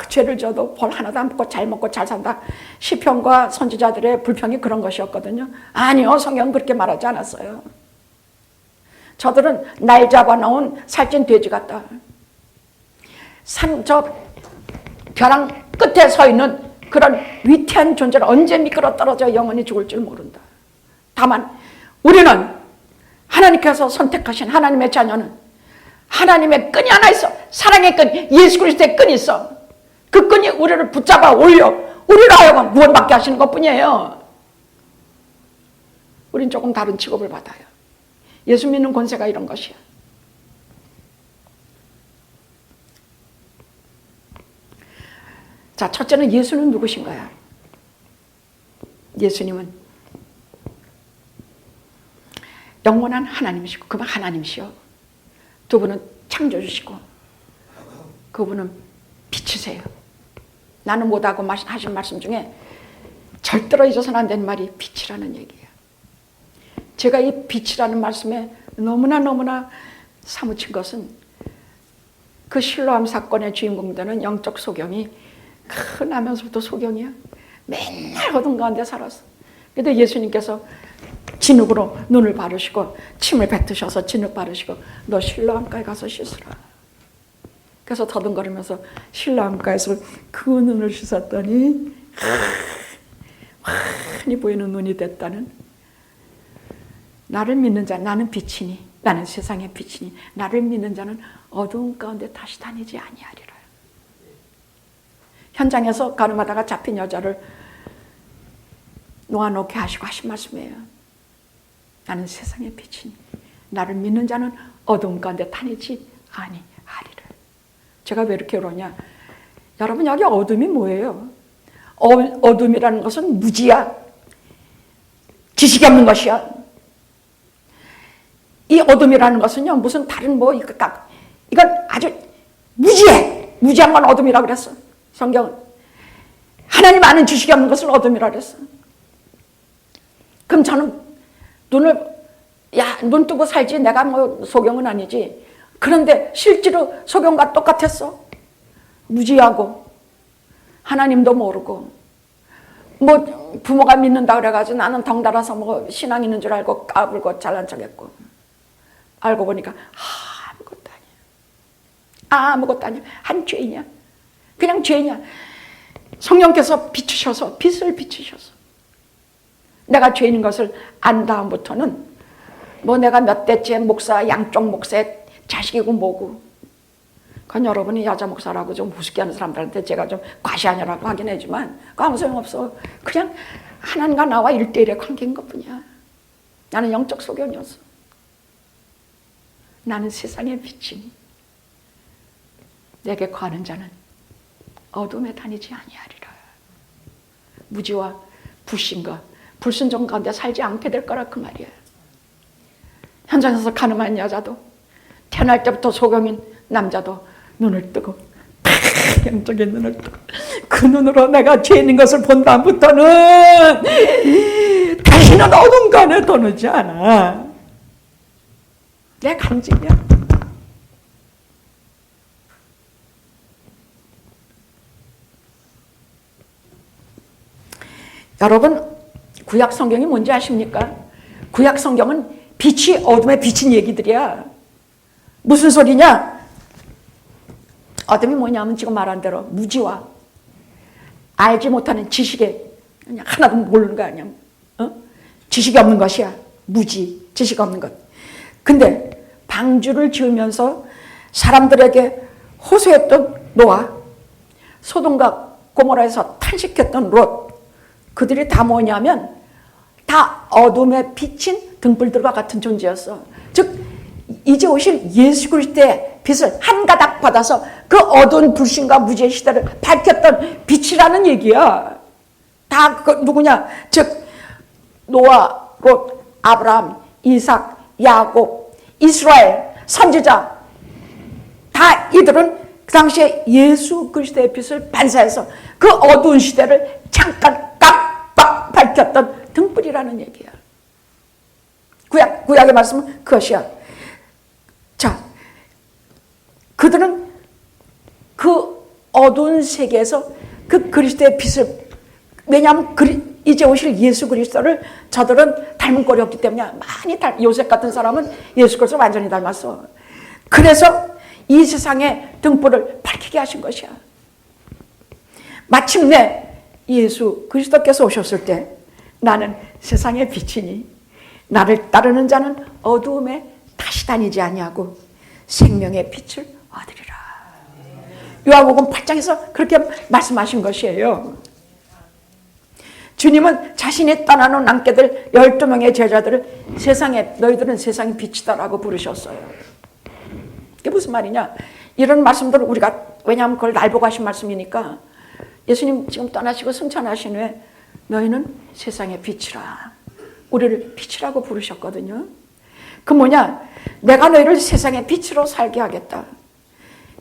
죄를 져도 벌 하나도 안 받고 잘 먹고 잘 산다. 시편과 선지자들의 불평이 그런 것이었거든요. 아니요, 성경은 그렇게 말하지 않았어요. 저들은 날 잡아놓은 살찐 돼지 같다. 벼랑 끝에 서 있는 그런 위태한 존재를 언제 미끄러 떨어져 영원히 죽을 줄 모른다. 다만 우리는 하나님께서 선택하신 하나님의 자녀는 하나님의 끈이 하나 있어. 사랑의 끈, 예수 그리스도의 끈이 있어. 그 끈이 우리를 붙잡아 올려 우리를 하여금 구원받게 하시는 것뿐이에요. 우린 조금 다른 취급을 받아요. 예수 믿는 권세가 이런 것이야. 자, 첫째는 예수는 누구신가요? 예수님은 영원한 하나님이시고 그분 하나님이시요. 두 분은 창조주시고 그분은 빛이세요. 나는 못하고 하신 말씀 중에 절대로 잊어서는 안 되는 말이 빛이라는 얘기예요. 제가 이 빛이라는 말씀에 너무나 사무친 것은 그 실로암 사건의 주인공 되는 영적 소경이 나면서부터 소경이야. 맨날 어둠 가운데 살았어. 그런데 예수님께서 진흙으로 눈을 바르시고 침을 뱉으셔서 진흙 바르시고 너 실로암가에 가서 씻으라. 그래서 더듬거리면서 실로암가에서 그 눈을 씻었더니 환히 보이는 눈이 됐다는, 나를 믿는 자, 나는 빛이니 나는 세상의 빛이니 나를 믿는 자는 어두운 가운데 다시 다니지 아니하리라. 현장에서 가늠하다가 잡힌 여자를 놓아놓게 하시고 하신 말씀이에요. 나는 세상의 빛이니 나를 믿는 자는 어두운 가운데 다니지 아니하리라. 제가 왜 이렇게 그러냐, 여러분 여기 어둠이 뭐예요? 어둠이라는 것은 무지야. 지식이 없는 것이야. 이 어둠이라는 것은요, 무슨 다른 이건 아주 무지해. 무지한 건 어둠이라고 그랬어. 성경은 하나님 아는 지식이 없는 것을 어둠이라고 그랬어. 그럼 저는 눈 뜨고 살지, 내가 소경은 아니지. 그런데 실제로 소경과 똑같았어. 무지하고 하나님도 모르고 부모가 믿는다 그래가지고 나는 덩달아서 신앙 있는 줄 알고 까불고 잘난 척했고, 알고 보니까 아무것도 아니야. 아무것도 아니야. 한 죄인이야. 그냥 죄인이야. 성령께서 비추셔서, 빛을 비추셔서 내가 죄인인 것을 안 다음부터는 내가 몇 대째 목사, 양쪽 목사의 자식이고 뭐고, 그건 여러분이 여자 목사라고 좀 우습게 하는 사람들한테 제가 좀 과시하냐라고 하긴 하지만 그거 아무 소용없어. 그냥 하나님과 나와 1대1의 관계인 것뿐이야. 나는 영적 소경이었어. 나는 세상의 빛이니 내게 거하는 자는 어둠에 다니지 아니하리라. 무지와 불신과 불순종 가운데 살지 않게 될 거라 그 말이야. 현장에서 가늠한 여자도, 태어날 때부터 소경인 남자도 눈을 뜨고, 영적인 눈을 뜨고, 그 눈으로 내가 죄 있는 것을 본 다음부터는 다시는 어둠 가운데 도느지 않아. 내 간증이야. 여러분, 구약 성경이 뭔지 아십니까? 구약 성경은 빛이 어둠에 비친 얘기들이야. 무슨 소리냐? 어둠이 뭐냐면 지금 말한 대로 무지와 알지 못하는 지식에 그냥 하나도 모르는 거 아니야. 지식이 없는 것이야. 무지, 지식 없는 것. 근데 방주를 지으면서 사람들에게 호소했던 노아, 소돔과 고모라에서 탄식했던 롯, 그들이 다 뭐냐면 다 어둠에 비친 등불들과 같은 존재였어. 즉 이제 오실 예수 그리스도의 빛을 한 가닥 받아서 그 어두운 불신과 무지의 시대를 밝혔던 빛이라는 얘기야. 다 그 누구냐? 즉 노아, 롯, 아브라함, 이삭, 야곱, 이스라엘, 선지자, 다 이들은 그 당시에 예수 그리스도의 빛을 반사해서 그 어두운 시대를 잠깐 깜빡 밝혔던 등불이라는 얘기야. 구약의 말씀은 그것이야. 자, 그들은 그 어두운 세계에서 그 그리스도의 빛을, 왜냐하면 이제 오실 예수 그리스도를 저들은 닮은 꼴이 없기 때문에 많이 요셉 같은 사람은 예수 그리스도를 완전히 닮았어. 그래서 이 세상의 등불을 밝히게 하신 것이야. 마침내 예수 그리스도께서 오셨을 때 나는 세상의 빛이니 나를 따르는 자는 어두움에 다시 다니지 아니하고 생명의 빛을 얻으리라. 요한복음 8장에서 그렇게 말씀하신 것이에요. 주님은 자신이 떠나놓은 남게들 12명의 제자들을 세상에, 너희들은 세상의 빛이다라고 부르셨어요. 이게 무슨 말이냐? 이런 말씀들을 우리가, 왜냐하면 그걸 날 보고 하신 말씀이니까, 예수님 지금 떠나시고 승천하신 후에 너희는 세상의 빛이라, 우리를 빛이라고 부르셨거든요. 그 뭐냐? 내가 너희를 세상의 빛으로 살게 하겠다.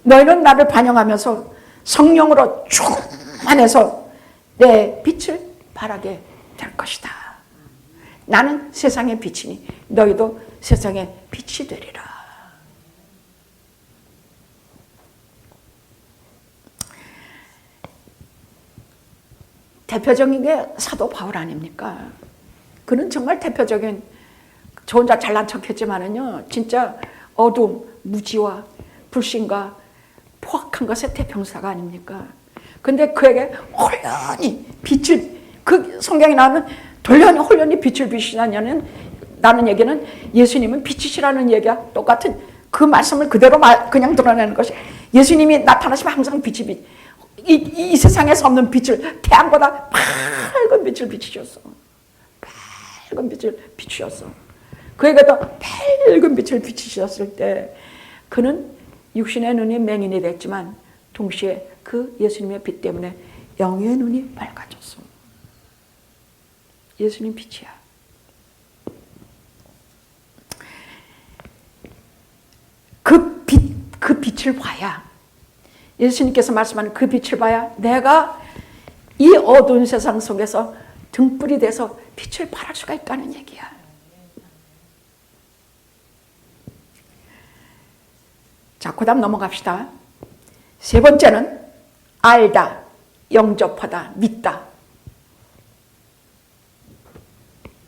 너희는 나를 반영하면서 성령으로 충만해서 내 빛을 발하게 될 것이다. 나는 세상의 빛이니 너희도 세상의 빛이 되리라. 대표적인 게 사도 바울 아닙니까? 그는 정말 대표적인, 저 혼자 잘난 척했지만은요, 진짜 어둠, 무지와 불신과 포악한 것의 대명사가 아닙니까? 근데 그에게 홀연히 빛을, 그 성경에 나오는 홀연히 빛을 비추냐는 나는 얘기는 예수님은 빛이시라는 얘기야. 똑같은 그 말씀을 그대로 그냥 드러내는 것이, 예수님이 나타나시면 항상 빛이 이 세상에서 없는 빛을, 태양보다 밝은 빛을 비추셨어. 밝은 빛을 비추셨어. 그에게도 밝은 빛을 비추셨을 때 그는 육신의 눈이 맹인이 됐지만 동시에 그 예수님의 빛 때문에 영의 눈이 밝아졌어. 예수님 빛이야. 그 빛을 봐야, 예수님께서 말씀하는 그 빛을 봐야 내가 이 어두운 세상 속에서 등불이 돼서 빛을 발할 수가 있다는 얘기야. 자, 그 다음 넘어갑시다. 세 번째는 알다, 영접하다, 믿다.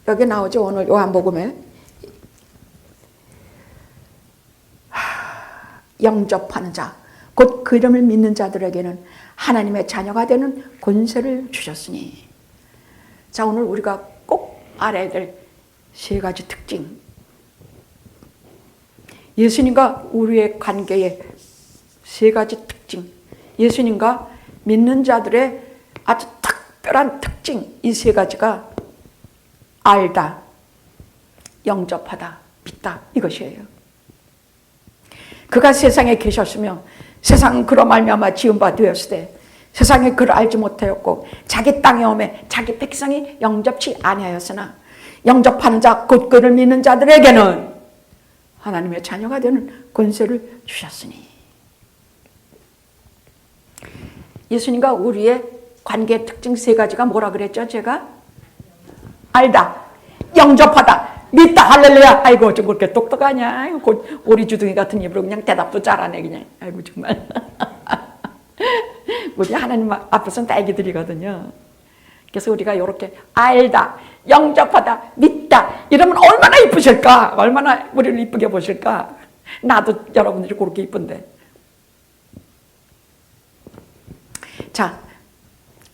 여기 나오죠, 오늘 요한복음에. 영접하는 자, 곧 그 이름을 믿는 자들에게는 하나님의 자녀가 되는 권세를 주셨으니. 자, 오늘 우리가 꼭 알아야 될 세 가지 특징. 예수님과 우리의 관계의 세 가지 특징. 예수님과 믿는 자들의 아주 특별한 특징. 이 세 가지가 알다, 영접하다, 믿다, 이것이에요. 그가 세상에 계셨으며 세상은 그로 말미암아 지은 바 되었을 때 세상에 그를 알지 못하였고 자기 땅에 오매 자기 백성이 영접치 아니하였으나 영접하는 자 곧 그를 믿는 자들에게는 하나님의 자녀가 되는 권세를 주셨으니. 예수님과 우리의 관계의 특징 세 가지가 뭐라 그랬죠? 제가 알다, 영접하다, 믿다. 할렐루야. 아이고 좀 그렇게 똑똑하냐. 오리 주둥이 같은 입으로 그냥 대답도 잘하네 그냥. 아이고 정말. 우리 하나님 앞에서는 다 애기들이거든요. 그래서 우리가 이렇게 알다, 영접하다, 믿다 이러면 얼마나 이쁘실까? 얼마나 우리를 이쁘게 보실까? 나도 여러분들이 그렇게 이쁜데. 자,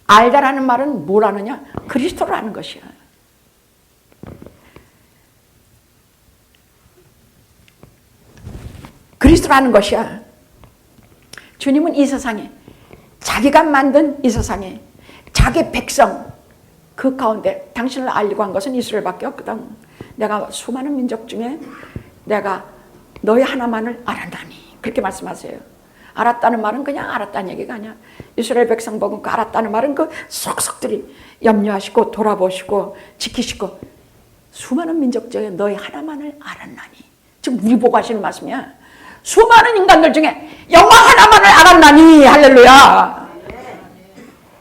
알다라는 말은 뭘 아느냐? 그리스도를 아는 것이야. 그리스도를 아는 것이야. 주님은 이 세상에, 자기가 만든 이 세상에 자기 백성 그 가운데 당신을 알리고 한 것은 이스라엘밖에 없거든. 내가 수많은 민족 중에 내가 너희 하나만을 알았나니, 그렇게 말씀하세요. 알았다는 말은 그냥 알았다는 얘기가 아니야. 이스라엘 백성 보고 그 알았다는 말은 그 속속들이 염려하시고 돌아보시고 지키시고 수많은 민족 중에 너희 하나만을 알았나니. 지금 우리 보고 하시는 말씀이야. 수많은 인간들 중에 영화 하나만을 알았나니. 할렐루야.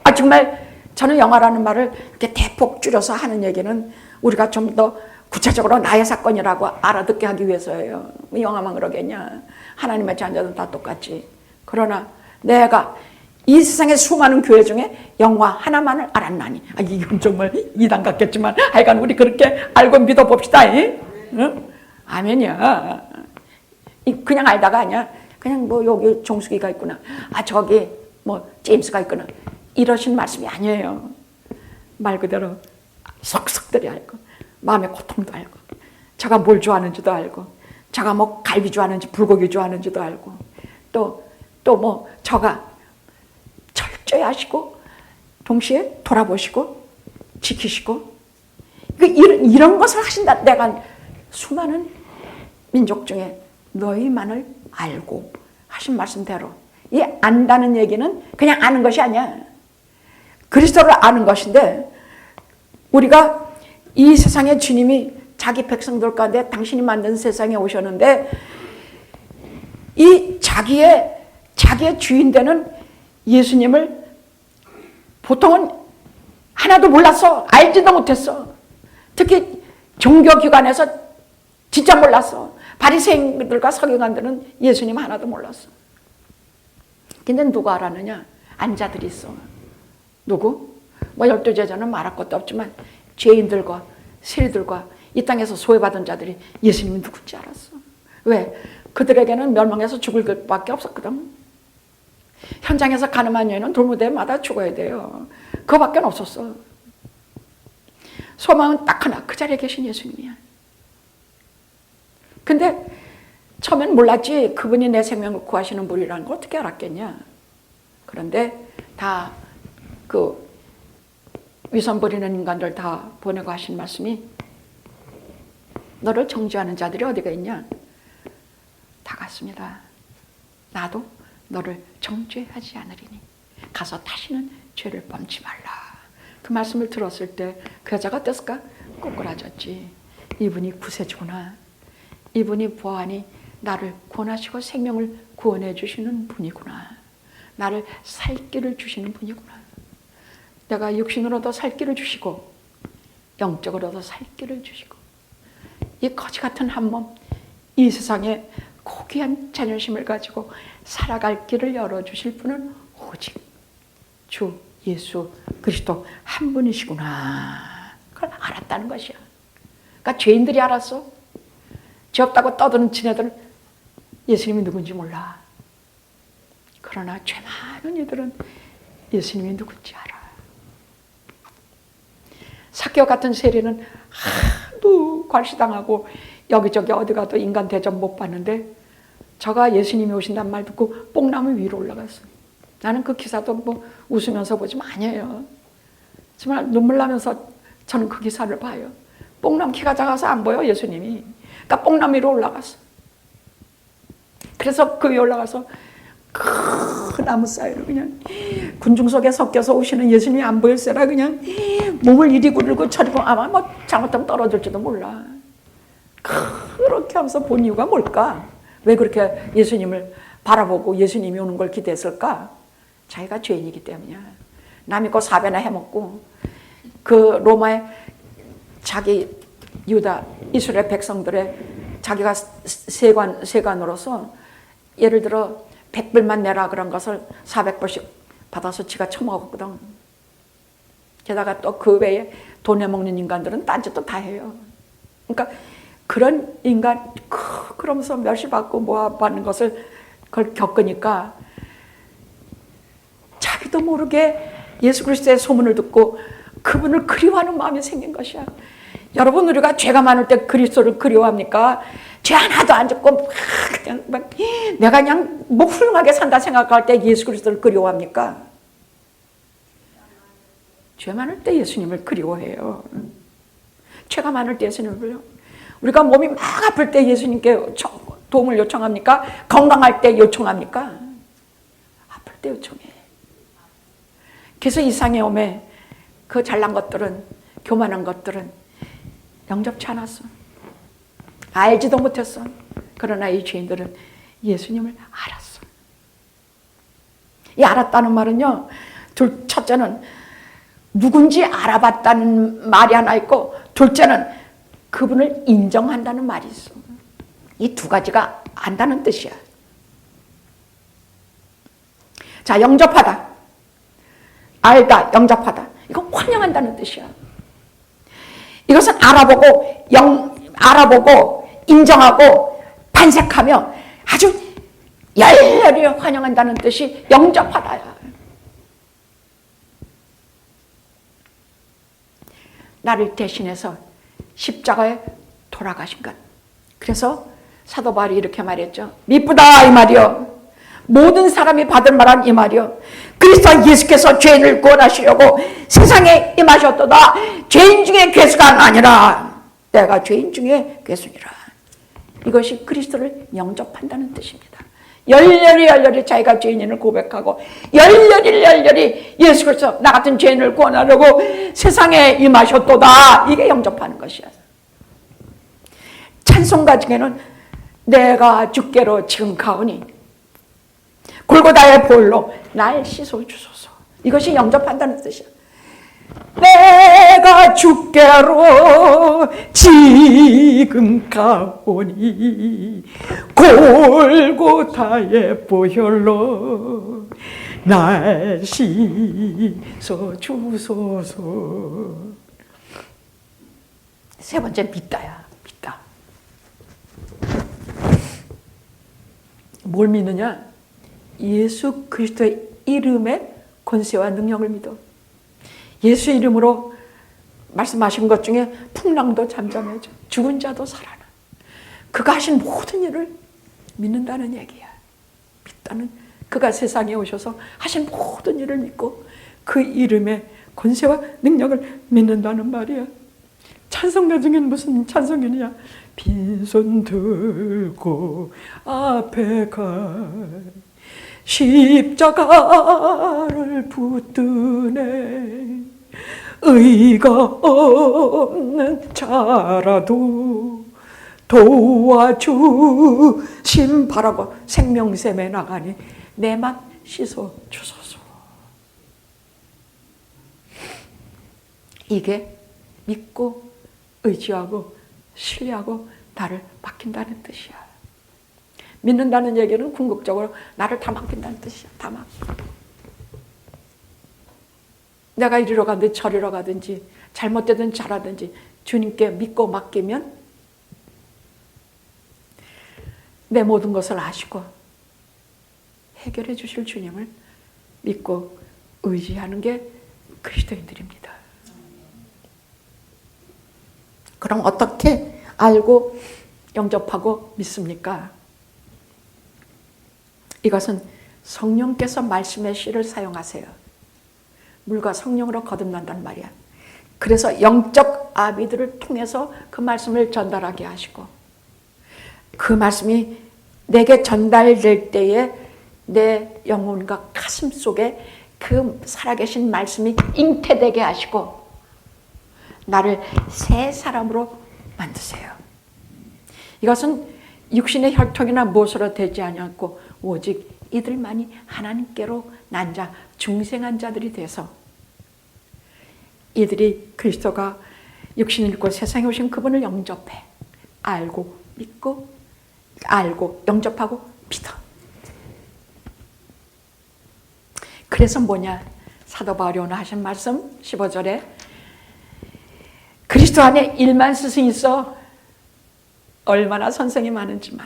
아, 정말 저는 영화라는 말을 이렇게 대폭 줄여서 하는 얘기는 우리가 좀 더 구체적으로 나의 사건이라고 알아듣게 하기 위해서예요. 영화만 그러겠냐. 하나님의 자녀들은 다 똑같지. 그러나 내가 이 세상의 수많은 교회 중에 영화 하나만을 알았나니. 아, 이건 정말 이단 같겠지만 하여간 우리 그렇게 알고 믿어봅시다. 응? 아멘이야. 그냥 알다가 아니야. 그냥 뭐 여기 종숙이가 있구나. 아, 저기 뭐 제임스가 있구나. 이러신 말씀이 아니에요. 말 그대로 속속들이 알고 마음의 고통도 알고 자가 뭘 좋아하는지도 알고 자가 뭐 갈비 좋아하는지 불고기 좋아하는지도 알고 또 뭐 저가 철저히 아시고 동시에 돌아보시고 지키시고 이런 것을 하신다. 내가 수많은 민족 중에 너희만을 알고 하신 말씀대로, 이 안다는 얘기는 그냥 아는 것이 아니야. 그리스도를 아는 것인데, 우리가 이 세상에 주님이 자기 백성들 가운데 당신이 만든 세상에 오셨는데, 이 자기의 주인 되는 예수님을 보통은 하나도 몰랐어. 알지도 못했어. 특히 종교기관에서 진짜 몰랐어. 바리새인들과 서기관들은 예수님 하나도 몰랐어. 근데 누가 알았느냐? 안자들이 있어. 누구? 뭐 12제자는 말할 것도 없지만 죄인들과 세리들과 이 땅에서 소외받은 자들이 예수님이 누군지 알았어. 왜? 그들에게는 멸망해서 죽을 것밖에 없었거든. 현장에서 가늠한 여인은 돌무대마다 죽어야 돼요. 그거밖에 없었어. 소망은 딱 하나, 그 자리에 계신 예수님이야. 근데 처음엔 몰랐지. 그분이 내 생명을 구하시는 분이라는 걸 어떻게 알았겠냐. 그런데 다 그 위선 부리는 인간들 다 보내고 하신 말씀이, 너를 정죄하는 자들이 어디가 있냐? 다 갔습니다. 나도 너를 정죄하지 않으리니 가서 다시는 죄를 범치 말라. 그 말씀을 들었을 때 그 여자가 어땠을까? 꼬꾸라졌지. 이분이 구세주구나. 이분이 보아하니 나를 구원하시고 생명을 구원해 주시는 분이구나. 나를 살 길을 주시는 분이구나. 내가 육신으로도 살 길을 주시고 영적으로도 살 길을 주시고, 이 거지 같은 한 몸, 이 세상에 고귀한 자존심을 가지고 살아갈 길을 열어주실 분은 오직 주 예수 그리스도 한 분이시구나. 그걸 알았다는 것이야. 그러니까 죄인들이 알았어. 죄 없다고 떠드는 지네들은 예수님이 누군지 몰라. 그러나 죄 많은 이들은 예수님이 누군지 알아. 삭개오 같은 세리는 하도 괄시당하고 여기저기 어디 가도 인간 대접 못 받는데, 저가 예수님이 오신다는 말 듣고 뽕나무 위로 올라갔어요. 나는 그 기사도 뭐 웃으면서 보지만 아니에요. 정말 눈물 나면서 저는 그 기사를 봐요. 뽕나무 키가 작아서 안 보여 예수님이. 그러니까 뽕나무 위로 올라갔어. 그래서 그 위에 올라가서 그 나무 사이로 그냥 군중 속에 섞여서 오시는 예수님이 안 보일세라 그냥 몸을 이리 굴리고 저리 보면 아마 뭐 잘못하면 떨어질지도 몰라. 그렇게 하면서 본 이유가 뭘까? 왜 그렇게 예수님을 바라보고 예수님이 오는 걸 기대했을까? 자기가 죄인이기 때문이야. 남 믿고 사배나 해먹고 그 로마의 자기 유다 이스라엘 백성들의 자기가 세관으로서 예를 들어 100불만 내라 그런 것을 400불씩 받아서 지가 처먹었거든. 게다가 또 그 외에 돈 내먹는 인간들은 딴짓도 다 해요. 그러니까 그런 인간, 그러면서 멸시받고 뭐 받는 것을 그걸 겪으니까 자기도 모르게 예수 그리스도의 소문을 듣고 그분을 그리워하는 마음이 생긴 것이야. 여러분, 우리가 죄가 많을 때 그리스도를 그리워합니까? 죄 하나도 안 짓고 그냥 막 내가 그냥 뭐 훌륭하게 산다 생각할 때 예수 그리스도를 그리워합니까? 죄 많을 때 예수님을 그리워해요. 죄가 많을 때 예수님을 그리워. 우리가 몸이 막 아플 때 예수님께 도움을 요청합니까? 건강할 때 요청합니까? 아플 때 요청해. 그래서 이 세상에 오면 그 잘난 것들은, 교만한 것들은 영접치 않았어. 알지도 못했어. 그러나 이 죄인들은 예수님을 알았어. 이 알았다는 말은요, 첫째는 누군지 알아봤다는 말이 하나 있고, 둘째는 그분을 인정한다는 말이 있어. 이 두 가지가 안다는 뜻이야. 자, 영접하다, 알다, 영접하다. 이건 환영한다는 뜻이야. 이것은 알아보고 인정하고 반색하며 아주 열렬히 환영한다는 뜻이 영접하다야. 나를 대신해서 십자가에 돌아가신 것. 그래서 사도 바울이 이렇게 말했죠. 미쁘다 이 말이요. 모든 사람이 받을 만한 이 말이요. 그리스도 예수께서 죄인을 구원하시려고 세상에 임하셨도다. 죄인 중에 괴수가 아니라 내가 죄인 중에 괴수니라. 이것이 그리스도를 영접한다는 뜻입니다. 열렬히 자기가 죄인을 고백하고 열렬히 예수 그리스도 나 같은 죄인을 구원하려고 세상에 임하셨도다. 이게 영접하는 것이야. 찬송가 중에는 내가 주께로 지금 가오니 골고다의 볼로 날 씻어 주소서. 이것이 영접한다는 뜻이야. 내가 주께로 지금 가오니 골고다의 보혈로 날 씻어 주소서. 세 번째 믿다야. 믿다. 뭘 믿느냐? 예수 그리스도의 이름의 권세와 능력을 믿어. 예수 이름으로 말씀하신 것 중에 풍랑도 잠잠해져, 죽은 자도 살아나. 그가 하신 모든 일을 믿는다는 얘기야. 믿다는, 그가 세상에 오셔서 하신 모든 일을 믿고 그 이름의 권세와 능력을 믿는다는 말이야. 찬송가 중엔 무슨 찬송이냐? 빈손 들고 앞에 가 십자가를 붙드네. 의가 없는 자라도 도와주심 바라고 생명샘에 나가니 내 맘 씻어 주소서. 이게 믿고 의지하고 신뢰하고 나를 맡긴다는 뜻이야. 믿는다는 얘기는 궁극적으로 나를 다 맡긴다는 뜻이야. 다 맡겨. 내가 이리로 가든지 저리로 가든지 잘못되든 잘하든지 주님께 믿고 맡기면 내 모든 것을 아시고 해결해 주실 주님을 믿고 의지하는 게 그리스도인들입니다. 그럼 어떻게 알고 영접하고 믿습니까? 이것은 성령께서 말씀의 씨를 사용하세요. 물과 성령으로 거듭난단 말이야. 그래서 영적 아비들을 통해서 그 말씀을 전달하게 하시고 그 말씀이 내게 전달될 때에 내 영혼과 가슴 속에 그 살아계신 말씀이 잉태되게 하시고 나를 새 사람으로 만드세요. 이것은 육신의 혈통이나 무엇으로 되지 않았고 오직 이들만이 하나님께로 난 자, 중생한 자들이 돼서 이들이 그리스도가 육신을 입고 세상에 오신 그분을 영접해 알고 믿고 알고 영접하고 믿어. 그래서 뭐냐? 사도 바울이 오늘 하신 말씀 15절에 그리스도 안에 일만 스승이 있어 얼마나 선생이 많은지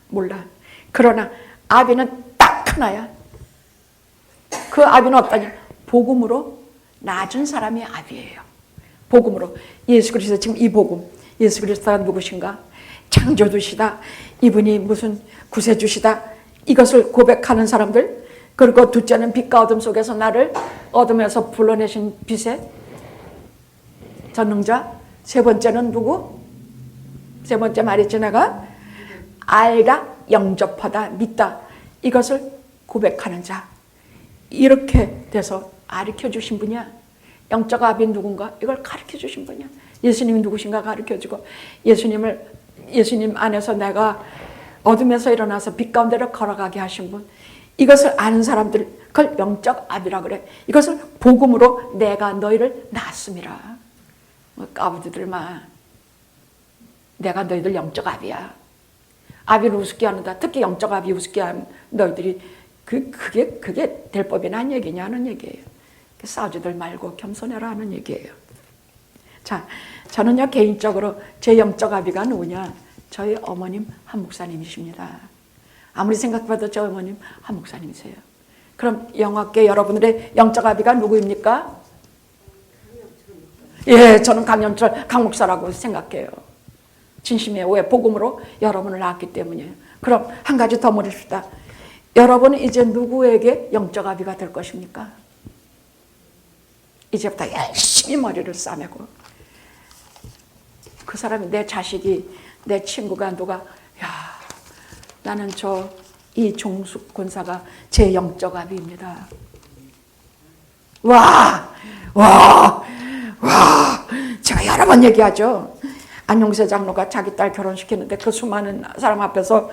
몰라. 그러나 아비는 딱 하나야. 그 아비는 어떠냐? 복음으로 낮은 사람이 아비예요. 복음으로. 예수 그리스도, 지금 이 복음, 예수 그리스도가 누구신가? 창조주시다, 이분이 무슨 구세주시다, 이것을 고백하는 사람들. 그리고 둘째는 빛과 어둠 속에서 나를 어둠에서 불러내신 빛의 전능자. 세 번째는 누구? 세 번째 말했지 내가? 알다, 영접하다, 믿다, 이것을 고백하는 자. 이렇게 돼서 가르쳐 주신 분이야. 영적 아비 누군가? 이걸 가르쳐 주신 분이야. 예수님이 누구신가 가르쳐 주고, 예수님 안에서 내가 어둠에서 일어나서 빛 가운데로 걸어가게 하신 분. 이것을 아는 사람들, 그걸 영적 아비라 그래. 이것을 복음으로 내가 너희를 낳았음이라. 까부지들만, 내가 너희들 영적 아비야. 아비를 우습게 하는다. 특히 영적 아비 우습게 하면 너희들이 그게 될 법이란 얘기냐는 얘기예요. 싸우지들 말고 겸손해라 하는 얘기예요. 자, 저는요 개인적으로 제 영적 아비가 누구냐? 저희 어머님 한 목사님이십니다. 아무리 생각해봐도 저희 어머님 한 목사님이세요. 그럼 영화계 여러분들의 영적 아비가 누구입니까? 예, 저는 강연철 강목사라고 생각해요. 진심이에요. 왜? 복음으로 여러분을 낳았기 때문이에요. 그럼 한 가지 더 물읍시다. 여러분은 이제 누구에게 영적 아비가 될 것입니까? 이제부터 열심히 머리를 싸매고, 그 사람이 내 자식이, 내 친구가 누가, 야, 나는 이종숙 권사가 제 영적 아비입니다. 와, 제가 여러 번 얘기하죠. 안용세 장로가 자기 딸 결혼시키는데 그 수많은 사람 앞에서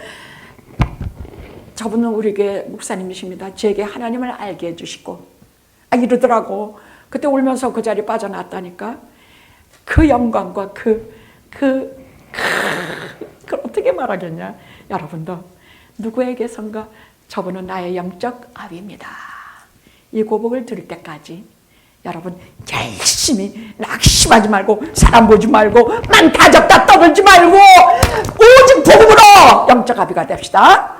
저분은 우리 교회 목사님이십니다. 제게 하나님을 알게 해주시고, 이러더라고. 그때 울면서 그 자리에 빠져나왔다니까. 그 영광과 그걸 어떻게 말하겠냐. 여러분도 누구에게선가 저분은 나의 영적 아비입니다. 이 고백을 들을 때까지 여러분 열심히 낙심하지 말고, 사람 보지 말고, 다 잡다 떠들지 말고, 오직 복음으로 영적 아비가 됩시다.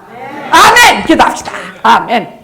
아멘. 기도합시다. 아멘.